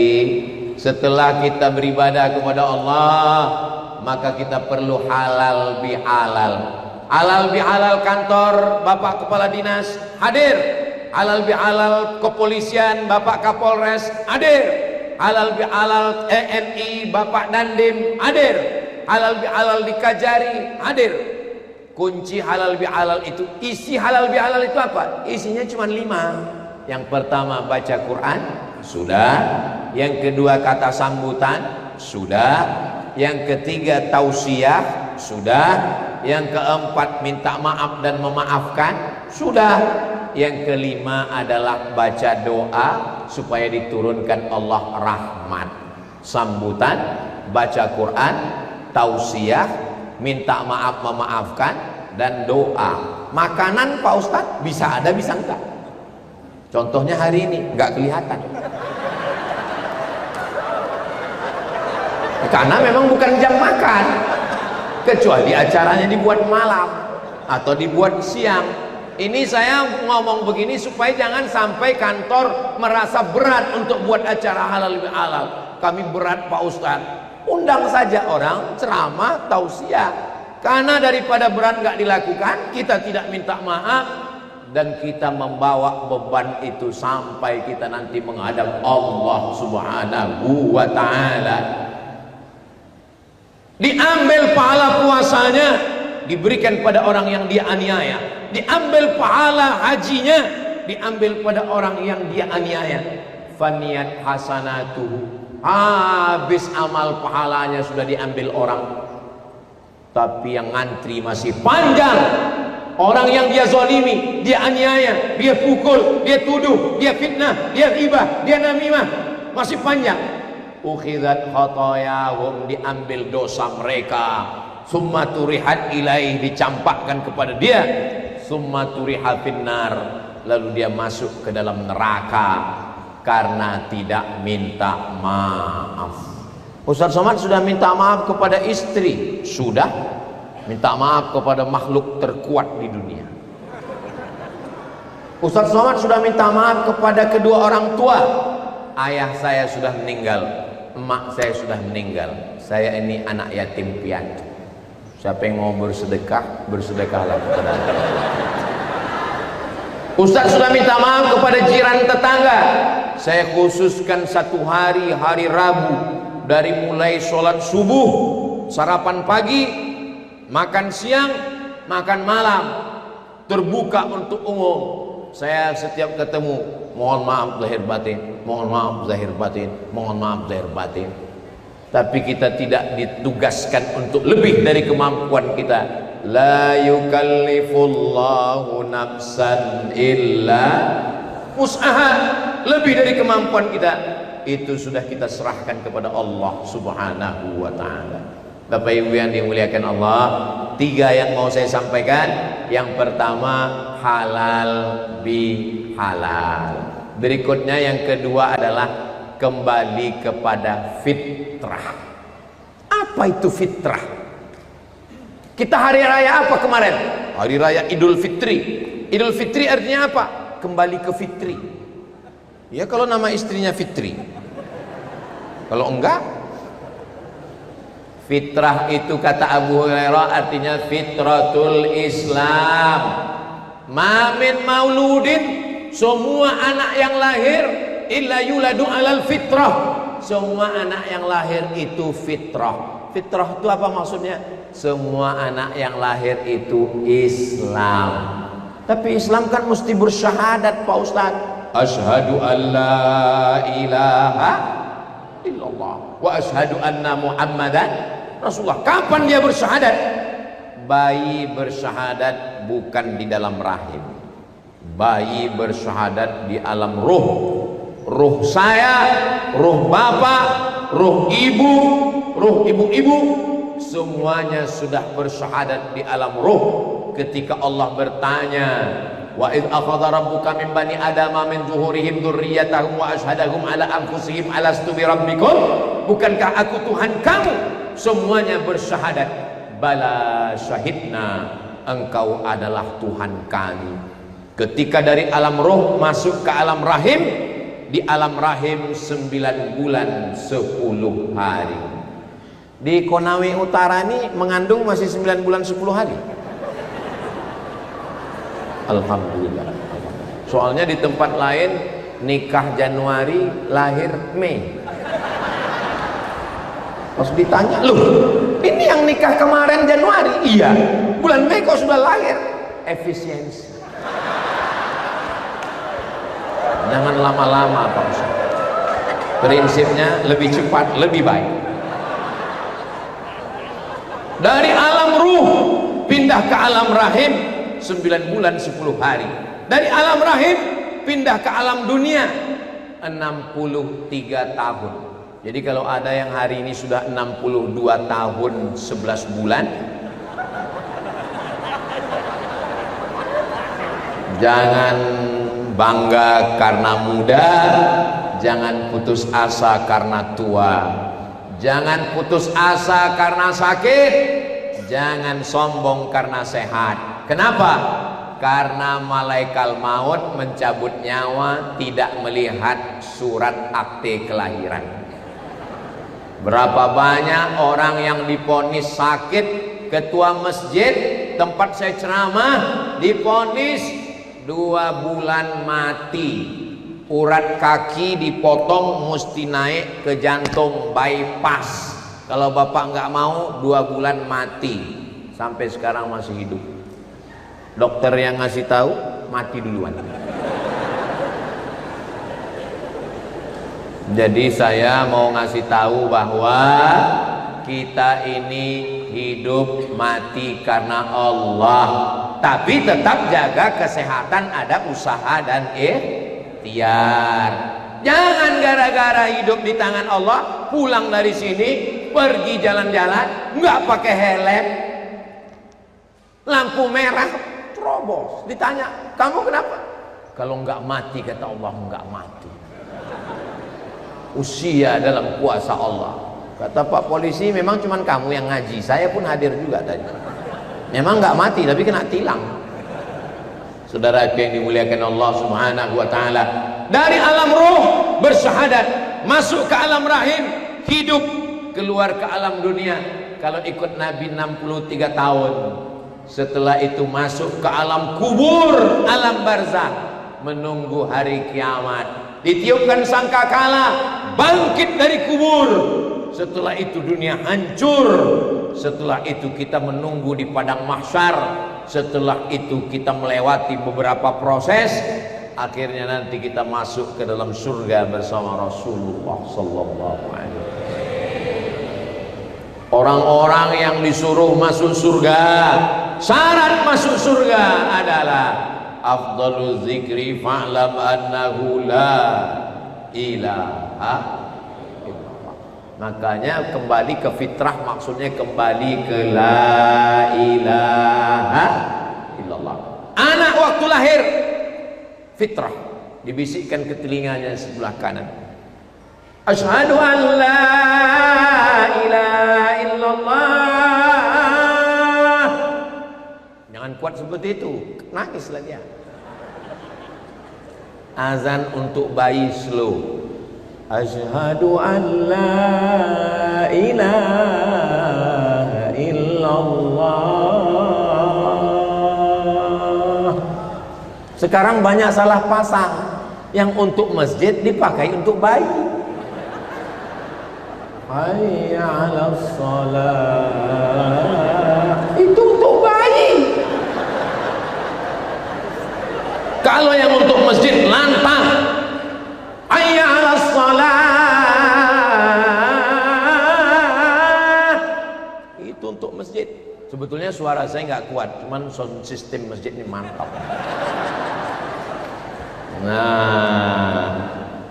B: setelah kita beribadah kepada Allah, maka kita perlu halal bihalal. Halal bihalal kantor Bapak Kepala Dinas hadir. Halal bihalal kepolisian Bapak Kapolres hadir. Halal bihalal TNI Bapak Dandim hadir. Halal bihalal di Kajari hadir. Kunci halal bihalal itu, isi halal bihalal itu apa? Isinya cuma 5. Yang pertama baca Quran, sudah. Yang kedua kata sambutan, sudah. Yang ketiga tausiah, sudah. Yang keempat minta maaf dan memaafkan, sudah. Yang kelima adalah baca doa supaya diturunkan Allah rahmat. Sambutan, baca Quran, tausiah, minta maaf memaafkan, dan doa. Makanan Pak Ustadz bisa ada bisa enggak? Contohnya hari ini enggak kelihatan, karena memang bukan jam makan, kecuali acaranya dibuat malam atau dibuat siang. Ini saya ngomong begini supaya jangan sampai kantor merasa berat untuk buat acara halal bihalal. Kami berat Pak Ustadz, undang saja orang ceramah tausiah, karena daripada berat nggak dilakukan, kita tidak minta maaf dan kita membawa beban itu sampai kita nanti menghadap Allah Subhanahu wa taala. Diambil pahala puasanya, diberikan pada orang yang dia aniaya. Diambil pahala hajinya, diambil pada orang yang dia aniaya. Faniyat hasanatuhu, habis amal pahalanya sudah diambil orang.
A: Tapi yang ngantri masih panjang. Orang yang dia zalimi, dia aniaya, dia pukul, dia tuduh, dia fitnah, dia ghibah, dia namimah, masih panjang. Ukhidat khotoyahum, diambil dosa mereka. Summa turihat ilaih, dicampakkan kepada dia. Summa turiha finnar, lalu dia masuk ke dalam neraka karena tidak minta maaf. Ustaz Somad sudah minta maaf kepada istri, sudah minta maaf kepada makhluk terkuat di dunia. Ustaz Somad sudah minta maaf kepada kedua orang tua. Ayah saya sudah meninggal, emak saya sudah meninggal, saya ini anak yatim piatu. Siapa yang mau bersedekah, bersedekahlah kepada Allah. Ustaz sudah minta maaf kepada jiran tetangga. Saya khususkan satu hari, hari Rabu, dari mulai sholat subuh, sarapan pagi, makan siang, makan malam, terbuka untuk umum. Saya setiap ketemu, mohon maaf lahir batin, mohon maaf zahir batin, mohon maaf zahir batin. Tapi kita tidak ditugaskan untuk lebih dari kemampuan kita. La yukallifullahu nafsan illa usaha, lebih dari kemampuan kita. Itu sudah kita serahkan kepada Allah Subhanahu wa ta'ala. Bapak Ibu yang dimuliakan Allah, 3 yang mau saya sampaikan. Yang pertama, halal bihalal. Berikutnya yang kedua adalah kembali kepada fitrah. Apa itu fitrah? Kita hari raya apa kemarin? Hari raya Idul Fitri. Idul Fitri artinya apa? Kembali ke fitri. Ya kalau nama istrinya Fitri. Kalau enggak, fitrah itu kata Abu Hurairah artinya fitratul Islam. Ma min mauludin, semua anak yang lahir illa yuladu alal fitrah. Semua anak yang lahir itu fitrah. Fitrah itu apa maksudnya? Semua anak yang lahir itu Islam. Tapi Islam kan mesti bersyahadat Pak Ustaz. Asyhadu an la ilaha illallah wa asyhadu anna Muhammadan Rasulullah. Kapan dia bersyahadat? Bayi bersyahadat bukan di dalam rahim. Bayi bersyahadat di alam ruh. Ruh saya, ruh bapak, ruh ibu, ruh ibu-ibu, semuanya sudah bersyahadat di alam ruh. Ketika Allah bertanya, wa id akhadha rabbuka min bani adama min zuhurihim dzurriyyatahum wa asyhadahum ala anfusihim alastu bi rabbikum, bukankah aku Tuhan kamu? Semuanya bersyahadat, bala syahidna, engkau adalah Tuhan kami. Ketika dari alam roh masuk ke alam rahim, di alam rahim 9 bulan 10 hari. Di Konawe Utara ini mengandung masih 9 bulan 10 hari. Alhamdulillah. Soalnya di tempat lain nikah Januari, lahir Mei. Pas ditanya, loh ini yang nikah kemarin Januari? Iya, bulan Mei kok sudah lahir. Efisiensi. Jangan lama-lama Pak Ustaz. Prinsipnya lebih cepat, lebih baik. Dari alam ruh pindah ke alam rahim 9 bulan 10 hari. Dari alam rahim pindah ke alam dunia 63 tahun. Jadi kalau ada yang hari ini sudah 62 tahun 11 bulan, jangan bangga karena muda, jangan putus asa karena tua, jangan putus asa karena sakit, jangan sombong karena sehat. Kenapa? Karena malaikat maut mencabut nyawa tidak melihat surat akte kelahiran. Berapa banyak orang yang diponis sakit, ketua masjid tempat saya ceramah diponis 2 bulan mati, urat kaki dipotong mesti naik ke jantung bypass. Kalau bapak nggak mau 2 bulan mati, sampai sekarang masih hidup. Dokter yang ngasih tahu mati duluan. Jadi saya mau ngasih tahu bahwa
B: kita ini hidup mati karena Allah, tapi tetap jaga kesehatan, ada usaha dan ikhtiar. Jangan gara-gara hidup di tangan Allah, pulang dari sini pergi jalan-jalan nggak pakai helm, lampu merah terobos, ditanya kamu kenapa? Kalau nggak mati, kata Allah, nggak mati. Usia dalam kuasa Allah. Kata Pak Polisi, memang cuman kamu yang ngaji, saya pun hadir juga tadi. Memang nggak mati tapi kena tilang. Saudara yang dimuliakan Allah Subhanahu wa taala, dari alam ruh bersyahadat, masuk ke alam rahim, hidup, keluar ke alam dunia. Kalau ikut Nabi 63 tahun. Setelah itu masuk ke alam kubur, alam barzakh, menunggu hari kiamat. Ditiupkan sangkakala, bangkit dari kubur. Setelah itu dunia hancur. Setelah itu kita menunggu di padang mahsyar. Setelah itu kita melewati beberapa proses. Akhirnya nanti kita masuk ke dalam surga bersama Rasulullah sallallahu alaihi wasallam. Orang-orang yang disuruh masuk surga, syarat masuk surga adalah afdhalu dzikri fa'lam annahu la ilaha illallah. Makanya kembali ke fitrah, maksudnya kembali ke la ilaha illallah. Anak waktu lahir fitrah, dibisikkan ke telinganya sebelah kanan, asyhadu an la ilaha illallah. Jangan kuat seperti itu, nangislah dia. Azan untuk bayi slow, asyhadu an la ilaha illallah. Sekarang banyak salah pasang, yang untuk masjid dipakai untuk bayi. Hayya 'alas shalah, itu untuk bayi. Kalau yang untuk masjid lantang, hayya 'alas shalah, itu untuk masjid. Sebetulnya suara saya nggak kuat, cuman sound system masjid ini mantap. Nah,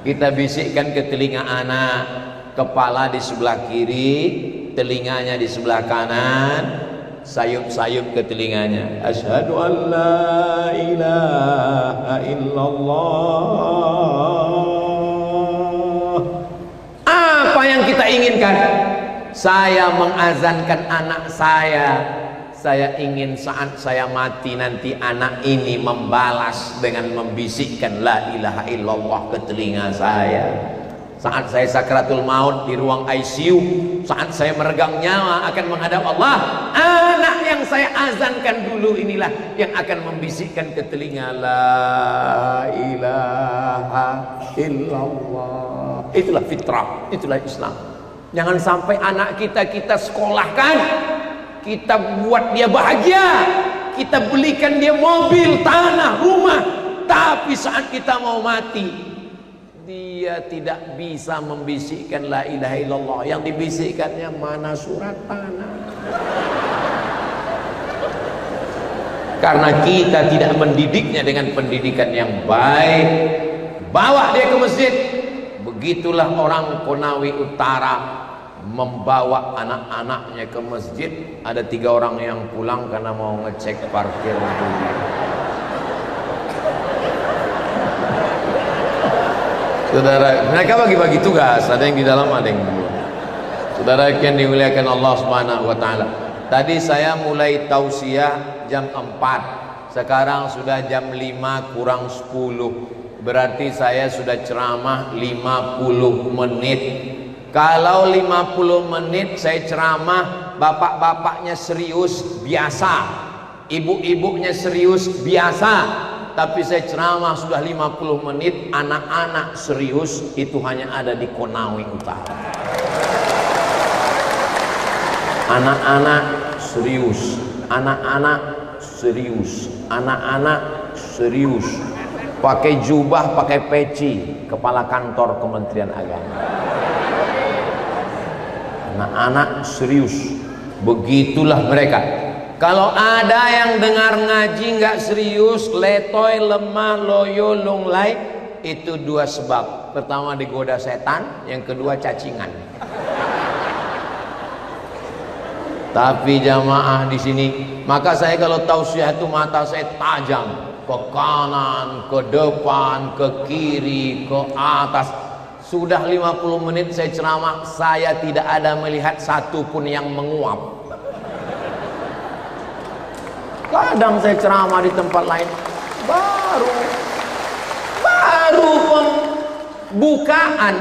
B: kita bisikkan ke telinga anak, kepala di sebelah kiri, telinganya di sebelah kanan, sayup-sayup ke telinganya, asyhadu an la ilaha illallah. Apa yang kita inginkan? Saya mengazankan anak saya ingin saat saya mati nanti anak ini membalas dengan membisikkan la ilaha illallah ke telinga saya. Saat saya sakratul maut di ruang ICU, saat saya meregang nyawa akan menghadap Allah, anak yang saya azankan dulu inilah yang akan membisikkan ke telinga la ilaha illallah. Itulah fitrah, itulah Islam. Jangan sampai anak kita sekolahkan, kita buat dia bahagia, kita belikan dia mobil, tanah, rumah, tapi saat kita mau mati, dia tidak bisa membisikkan la ilaha illallah. Yang dibisikkannya mana surat tanah. Karena kita tidak mendidiknya dengan pendidikan yang baik. Bawa dia ke masjid. Begitulah orang Konawe Utara membawa anak-anaknya ke masjid. Ada 3 orang yang pulang karena mau ngecek parkir dulu. Saudara, mereka bagi-bagi tugas, ada yang di dalam, ada yang di luar. Saudara yang dimuliakan Allah Subhanahu wa taala. Tadi saya mulai tausiah jam 4. Sekarang sudah jam 5 kurang 10. Berarti saya sudah ceramah 50 menit. Kalau 50 menit saya ceramah, bapak-bapaknya serius biasa, ibu-ibunya serius biasa. Tapi saya ceramah sudah 50 menit, anak-anak serius, itu hanya ada di Konawe Utara. Anak-anak serius, anak-anak serius, anak-anak serius. Pakai jubah, pakai peci, kepala kantor Kementerian Agama. Anak-anak serius. Begitulah mereka. Kalau ada yang dengar ngaji nggak serius, letoy, lemah, loyo, lunglai, itu dua sebab. Pertama digoda setan, yang kedua cacingan. Tapi jamaah di sini, maka saya kalau tausiah itu mata saya tajam ke kanan, ke depan, ke kiri, ke atas. Sudah 50 menit saya ceramah, saya tidak ada melihat satupun yang menguap. Kadang saya ceramah di tempat lain, baru pembukaan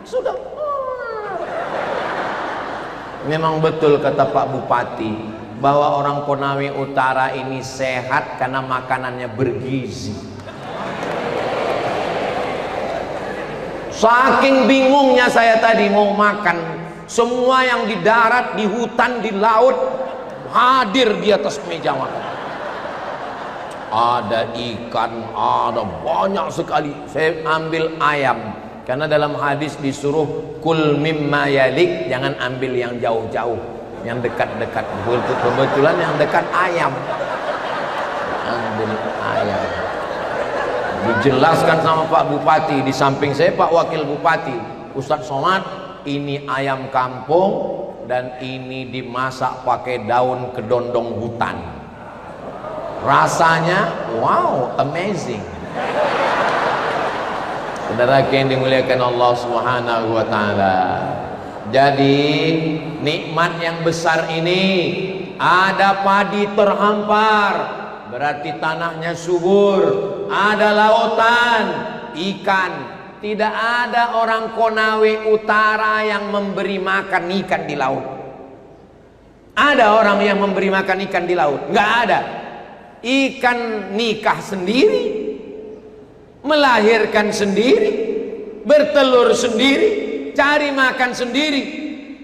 B: sudah. Memang betul kata Pak Bupati bahwa orang Konawe Utara ini sehat karena makanannya bergizi. Saking bingungnya saya tadi mau makan, semua yang di darat, di hutan, di laut hadir di atas meja makan. Ada ikan, ada banyak sekali. Saya ambil ayam, karena dalam hadis disuruh kul mimma yalik, jangan ambil yang jauh-jauh, yang dekat-dekat. Kebetulan yang dekat ayam, ambil ayam. Dijelaskan sama Pak Bupati, di samping saya Pak Wakil Bupati Ustadz Somad, ini ayam kampung dan ini dimasak pakai daun kedondong hutan. Rasanya wow, amazing. Saudara yang dimuliakan Allah Subhanahu wa taala. Jadi nikmat yang besar ini, ada padi terhampar, berarti tanahnya subur, ada lautan, ikan. Tidak ada orang Konawe Utara yang memberi makan ikan di laut. Ada orang yang memberi makan ikan di laut? Nggak ada. Ikan nikah sendiri, melahirkan sendiri, bertelur sendiri, cari makan sendiri.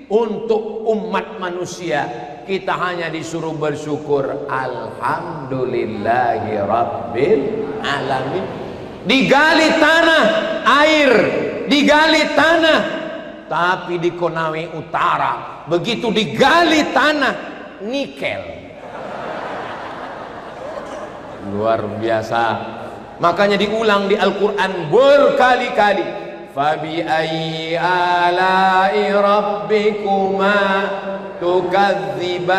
B: Untuk umat manusia, kita hanya disuruh bersyukur. Alhamdulillahi Rabbil Alamin. Digali tanah, air, digali tanah. Tapi di Konawe Utara, begitu digali tanah, nikel. Luar biasa. Makanya diulang di Al-Quran berkali-kali. Fabi ayyi ala'i rabbikuma tukadziban.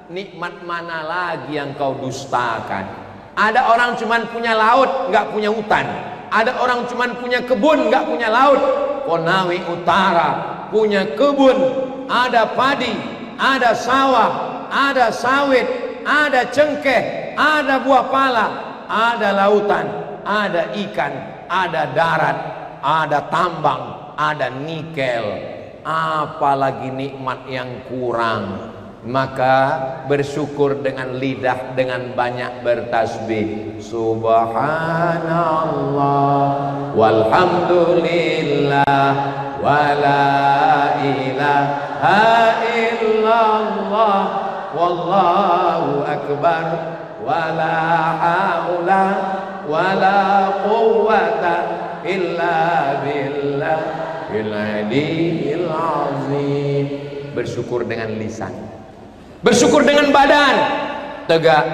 B: Nikmat mana lagi yang kau dustakan? Ada orang cuman punya laut, nggak punya hutan. Ada orang cuman punya kebun, nggak punya laut. Konawe Utara punya kebun, ada padi, ada sawah, ada sawit, ada cengkeh, ada buah pala, ada lautan, ada ikan, ada darat, ada tambang, ada nikel. Apalagi nikmat yang kurang? Maka bersyukur dengan lidah, dengan banyak bertasbih. Subhanallah walhamdulillah wala ilaha illallah wallahu akbar wala haula wala quwwata illa billahil aliyyil azim. Bersyukur dengan lisan, bersyukur dengan badan, tegak,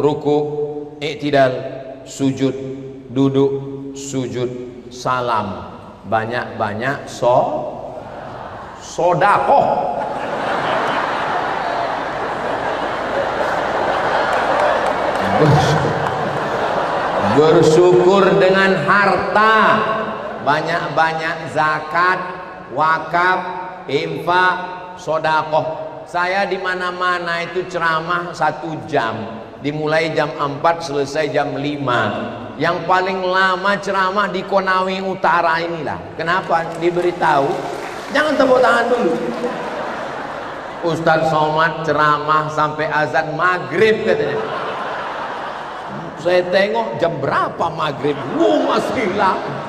B: ruku, i'tidal, sujud, duduk, sujud, salam, banyak-banyak sodakoh. Bersyukur dengan harta, banyak-banyak zakat, wakaf, infak, sodakoh. Saya di mana-mana itu ceramah 1 jam, dimulai jam 4 selesai jam 5. Yang paling lama ceramah di Konawe Utara inilah. Kenapa? Diberitahu, jangan tepuk tangan dulu. Ustadz Somad ceramah sampai azan maghrib katanya. Saya tengok jam berapa maghrib, masih lama.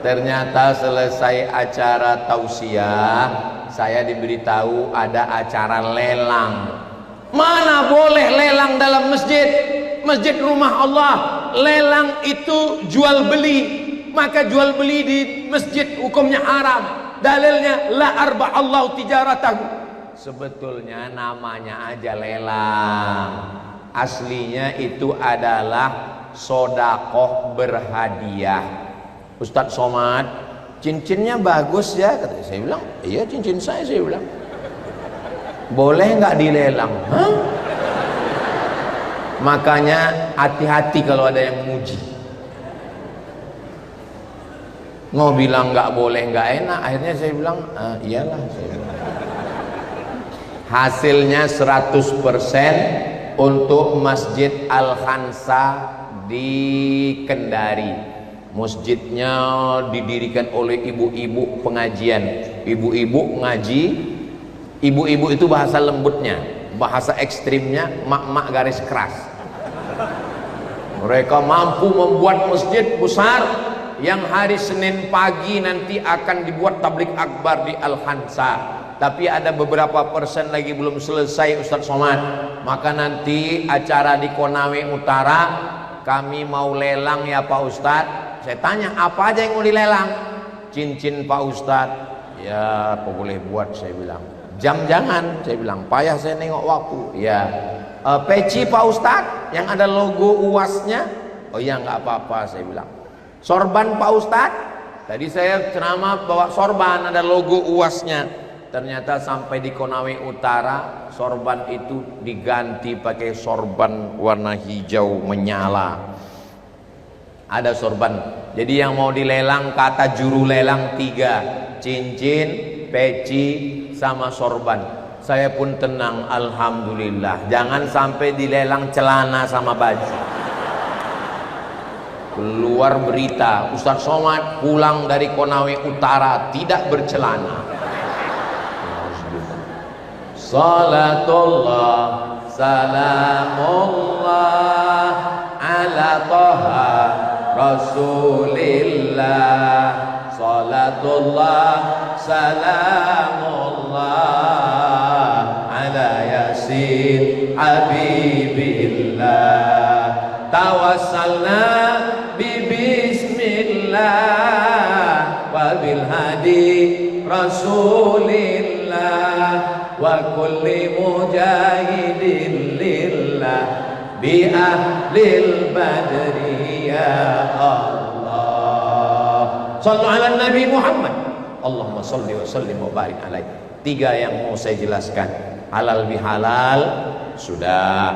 B: Ternyata selesai acara tausiah, saya diberitahu ada acara lelang. Mana boleh lelang dalam masjid? Masjid rumah Allah. Lelang itu jual beli. maka jual beli di masjid hukumnya haram. Dalilnya la arba Allah tijaratahu. Sebetulnya namanya aja lelang. Aslinya itu adalah sodakoh berhadiah. Ustadz Somad, cincinnya bagus ya, kata saya. Bilang, iya cincin saya bilang. Boleh nggak dilelang? Hah? Makanya hati-hati kalau ada yang muji. Mau bilang nggak boleh, nggak enak. Akhirnya saya bilang, iyalah. Saya bilang. Hasilnya 100% untuk Masjid Al-Khansa di Kendari. Masjidnya didirikan oleh ibu-ibu pengajian. Ibu-ibu ngaji. Ibu-ibu itu bahasa lembutnya, bahasa ekstrimnya mak-mak garis keras. Mereka mampu membuat masjid besar yang hari Senin pagi nanti akan dibuat tablik akbar di Al-Khansa. Tapi ada beberapa persen lagi belum selesai, Ustadz Somad. Maka nanti acara di Konawe Utara kami mau lelang ya Pak Ustadz. Saya tanya, apa aja yang mau dilelang? Cincin Pak Ustadz. Ya, apa boleh buat, saya bilang. Jam jangan, saya bilang. Payah saya nengok waktu. Ya. Peci Pak Ustadz yang ada logo UAS-nya. Oh iya, nggak apa-apa, saya bilang. Sorban Pak Ustadz. Tadi saya ceramah bawa sorban, ada logo UAS-nya. Ternyata sampai di Konawe Utara, sorban itu diganti pakai sorban warna hijau menyala. Ada sorban. Jadi yang mau dilelang, kata juru lelang 3, cincin, peci, sama sorban. Saya pun tenang, alhamdulillah. Jangan sampai dilelang celana sama baju. Keluar berita, Ustadz Somad pulang dari Konawe Utara tidak bercelana. Salatullah salamullah ala Taha Rasulillah. Salatullah salamullah ala Yasin Habibillah. Tawassalna bi bismillah wa bil hadi Rasulillah wa kulli mujahidin lillah bi ahlil badri ya Allah. Sallu ala Nabi Muhammad. Allahumma salli wa sallim wa barik alaihi. 3 yang mau saya jelaskan. Halal bihalal sudah,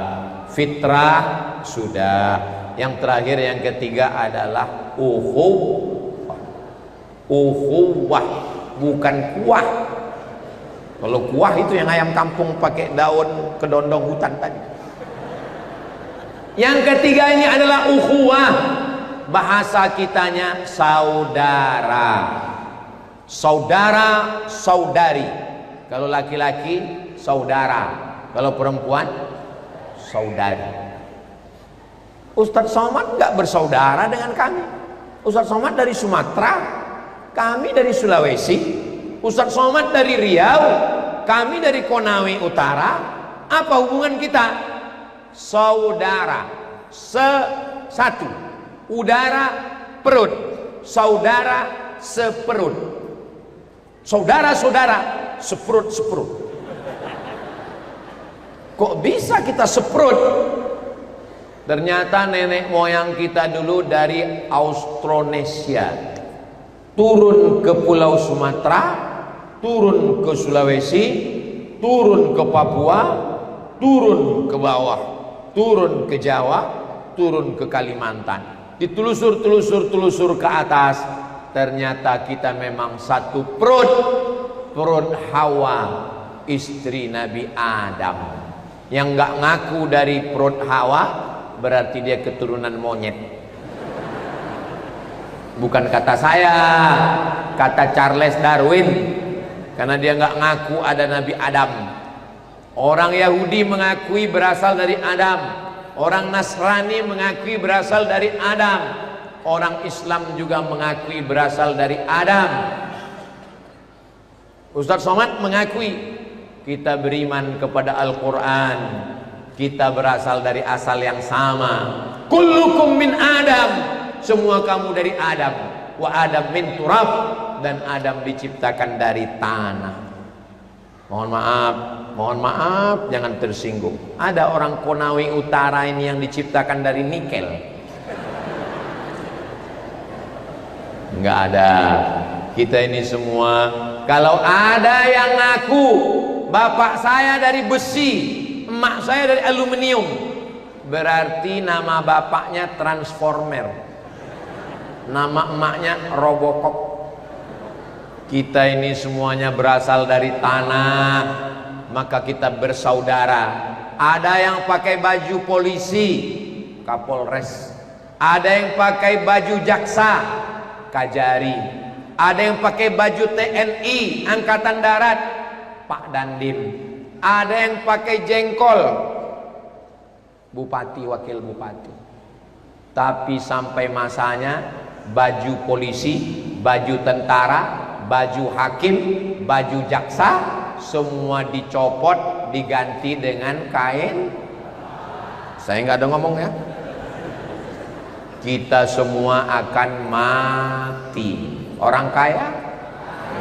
B: fitrah sudah. Yang terakhir, yang ketiga adalah ukhuwah, bukan kuah. Kalau kuah itu yang ayam kampung pakai daun kedondong hutan tadi. Yang ketiga ini adalah ukhuwah. Bahasa kitanya saudara. Saudara, saudari. Kalau laki-laki saudara, kalau perempuan saudari. Ustadz Somad nggak bersaudara dengan kami. Ustadz Somad dari Sumatera, kami dari Sulawesi. Ustadz Somad dari Riau, kami dari Konawe Utara. Apa hubungan kita? Saudara. Satu. Udara, perut. Saudara, seperut. Saudara-saudara, seperut-seperut. Kok bisa kita seperut? Ternyata nenek moyang kita dulu dari Austronesia, turun ke Pulau Sumatera, turun ke Sulawesi, turun ke Papua, turun ke bawah, turun ke Jawa, turun ke Kalimantan. Ditelusur ke atas, ternyata kita memang satu perut. Perut Hawa, istri Nabi Adam. Yang nggak ngaku dari perut Hawa berarti dia keturunan monyet. Bukan kata saya, kata Charles Darwin. Karena dia nggak ngaku ada Nabi Adam. Orang Yahudi mengakui berasal dari Adam. Orang Nasrani mengakui berasal dari Adam. Orang Islam juga mengakui berasal dari Adam. Ustadz Somad mengakui kita beriman kepada Al-Quran. Kita berasal dari asal yang sama. Kullukum min Adam. Semua kamu dari Adam. wa Adam min turab, dan Adam diciptakan dari tanah. Mohon maaf, jangan tersinggung. Ada orang Konawe Utara ini yang diciptakan dari nikel? Enggak ada. Kita ini semua, kalau ada yang ngaku bapak saya dari besi, emak saya dari aluminium, berarti nama bapaknya Transformer, nama emaknya Robocop. Kita ini semuanya berasal dari tanah, maka kita bersaudara. Ada yang pakai baju polisi, Kapolres. Ada yang pakai baju jaksa, Kajari. Ada yang pakai baju TNI, Angkatan Darat, Pak Dandim. Ada yang pakai jengkol, Bupati, Wakil Bupati. Tapi sampai masanya baju polisi, baju tentara, baju hakim, baju jaksa, semua dicopot, diganti dengan kain. Saya nggak ada ngomong ya. Kita semua akan mati. Orang kaya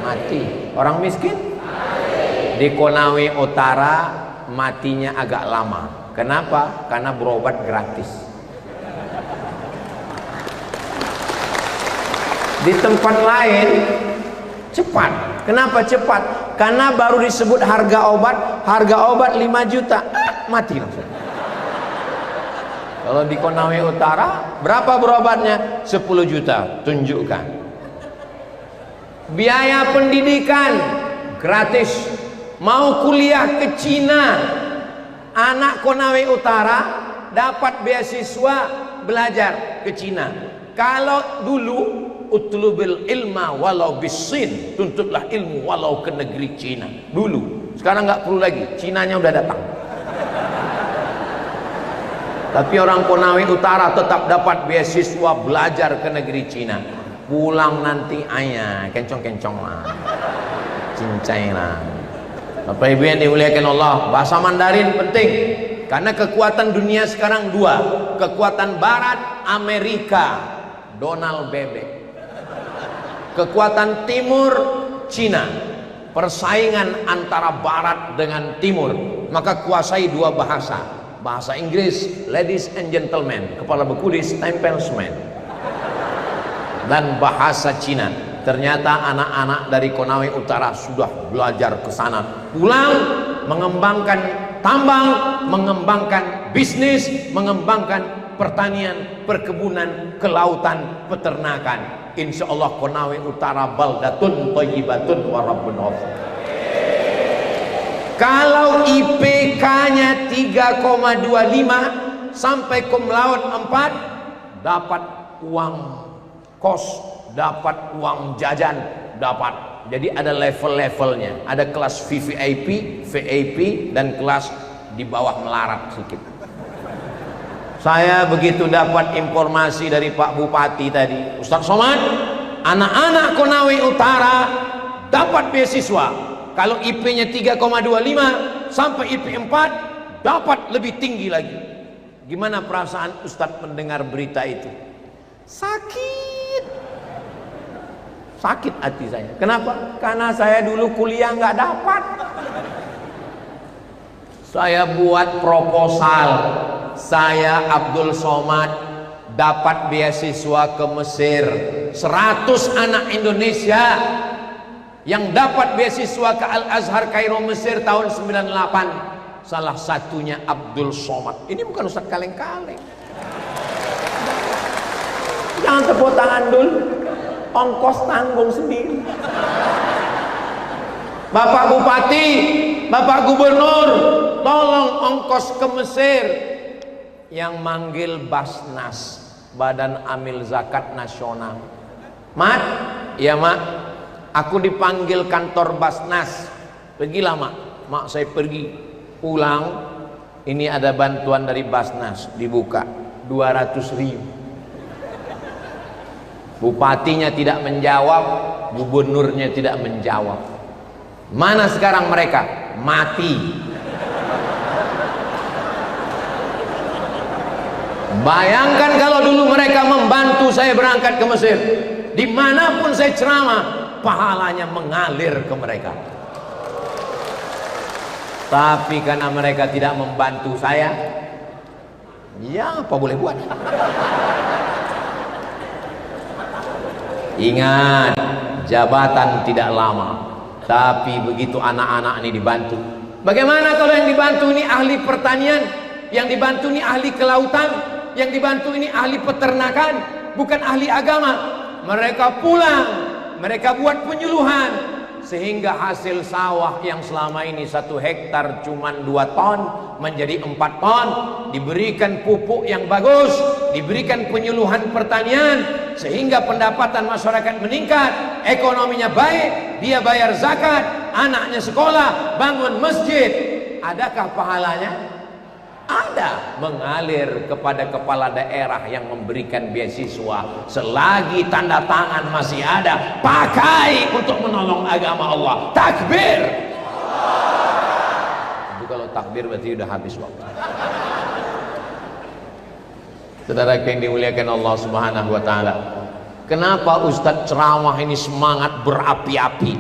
B: mati, orang miskin mati. Di Konawe Utara matinya agak lama. Kenapa? Karena berobat gratis. Di tempat lain cepat. Kenapa cepat? Karena baru disebut harga obat 5 juta, mati langsung. Kalau di Konawe Utara berapa berobatnya? 10 juta, tunjukkan. Biaya pendidikan gratis. Mau kuliah ke Cina, anak Konawe Utara dapat beasiswa belajar ke Cina. Kalau dulu utlubil ilma walau bisin, tuntutlah ilmu walau ke negeri Cina. Dulu, sekarang nggak perlu lagi, Cinanya udah datang. Tapi orang Konawe Utara tetap dapat beasiswa belajar ke negeri Cina. Pulang nanti ayah kencong-kencong lah, cincai lah. Bapak Ibu yang dimuliakan Allah, bahasa Mandarin penting karena kekuatan dunia sekarang dua, kekuatan Barat Amerika, Donald Bebek, kekuatan Timur Cina, persaingan antara Barat dengan Timur, maka kuasai dua bahasa, bahasa Inggris ladies and gentlemen, kepala bekudis tempelsman, dan bahasa Cina. Ternyata anak-anak dari Konawe Utara sudah belajar ke sana, pulang mengembangkan tambang, mengembangkan bisnis, mengembangkan pertanian, perkebunan, kelautan, peternakan. Insya Allah Konawe Utara baldatun thayyibatun wa rabbun ghafur. Kalau IPK-nya 3,25 sampai cum laude 4, dapat uang kos, dapat uang jajan, dapat. Jadi ada level-levelnya, ada kelas VVIP, VIP, dan kelas di bawah melarat sedikit. Saya begitu dapat informasi dari Pak Bupati tadi, Ustaz Somad, anak-anak Konawe Utara dapat beasiswa. Kalau IP-nya 3,25 sampai IP 4, dapat lebih tinggi lagi. Gimana perasaan Ustadz mendengar berita itu? Sakit hati saya. Kenapa? Karena saya dulu kuliah nggak dapat. Saya buat proposal, saya Abdul Somad dapat beasiswa ke Mesir. 100 anak Indonesia yang dapat beasiswa ke Al-Azhar Kairo Mesir tahun 98. Salah satunya Abdul Somad. Ini bukan Ustaz kaleng-kaleng. Jangan tepuk tangan dulu, ongkos tanggung sendiri. Bapak Bupati, Bapak Gubernur, tolong ongkos ke Mesir. Yang manggil Basnas, Badan Amil Zakat Nasional. Mat, ya mak, aku dipanggil kantor Basnas. Pergilah mak. Mak saya pergi, pulang, ini ada bantuan dari Basnas, dibuka 200.000. Bupatinya tidak menjawab, gubernurnya tidak menjawab. Mana sekarang mereka? Mati. Bayangkan kalau dulu mereka membantu saya berangkat ke Mesir.
A: Dimanapun saya ceramah, pahalanya mengalir ke mereka. Tapi karena mereka tidak membantu saya, ya apa boleh buat. Ingat, jabatan tidak lama, tapi begitu anak-anak ini dibantu. Bagaimana kalau yang dibantu ini ahli pertanian, yang dibantu ini ahli kelautan, yang dibantu ini ahli peternakan, bukan ahli agama. Mereka pulang, mereka buat penyuluhan, sehingga hasil sawah yang selama ini 1 hektar cuma 2 ton menjadi 4 ton, diberikan pupuk yang bagus, diberikan penyuluhan pertanian, sehingga pendapatan masyarakat meningkat, ekonominya baik, dia bayar zakat, anaknya sekolah, bangun masjid. Adakah pahalanya? Ada, mengalir kepada kepala daerah yang memberikan beasiswa. Selagi tanda tangan masih ada, pakai untuk menolong agama Allah. Takbir. Itu kalau takbir berarti udah habis waktu. Saudara yang dimuliakan Allah Subhanahu wa taala. Kenapa Ustadz ceramah ini semangat berapi-api?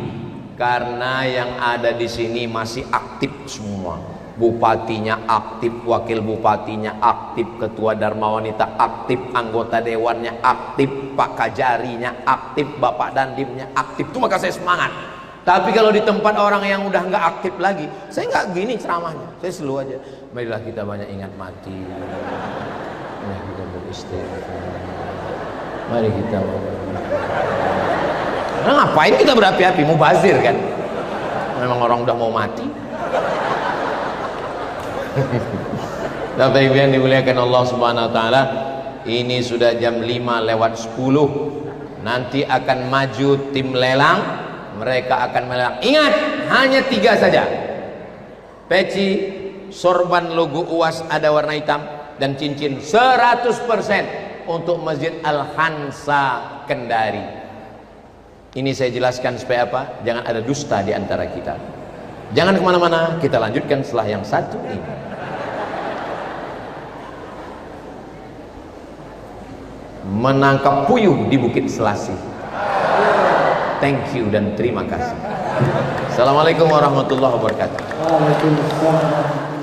A: Karena yang ada di sini masih aktif semua. Bupatinya aktif, wakil bupatinya aktif, ketua Dharma Wanita aktif, anggota dewannya aktif, Pak Kajarinya aktif, Bapak Dandimnya aktif. Itu maka saya semangat. Tapi kalau di tempat orang yang udah nggak aktif lagi, saya nggak gini ceramahnya. Saya slow aja. Marilah kita banyak ingat mati. Mari kita beristighfar. Mari kita. Nah, ngapain kita berapi-api? Mubazir kan? Memang orang udah mau mati. Bapak Ibu yang dimuliakan Allah Subhanahu wa taala, ini sudah jam 5:10. Nanti akan maju tim lelang, mereka akan melelang. Ingat, hanya 3 saja. Peci, sorban logo UAS ada warna hitam, dan cincin 100% untuk Masjid Al-Hansa Kendari. Ini saya jelaskan supaya apa? Jangan ada dusta di antara kita. Jangan kemana-mana, kita lanjutkan setelah yang satu ini. Menangkap puyuh di Bukit Selasih. Thank you dan terima kasih. Assalamualaikum warahmatullahi wabarakatuh.
C: Waalaikumsalam.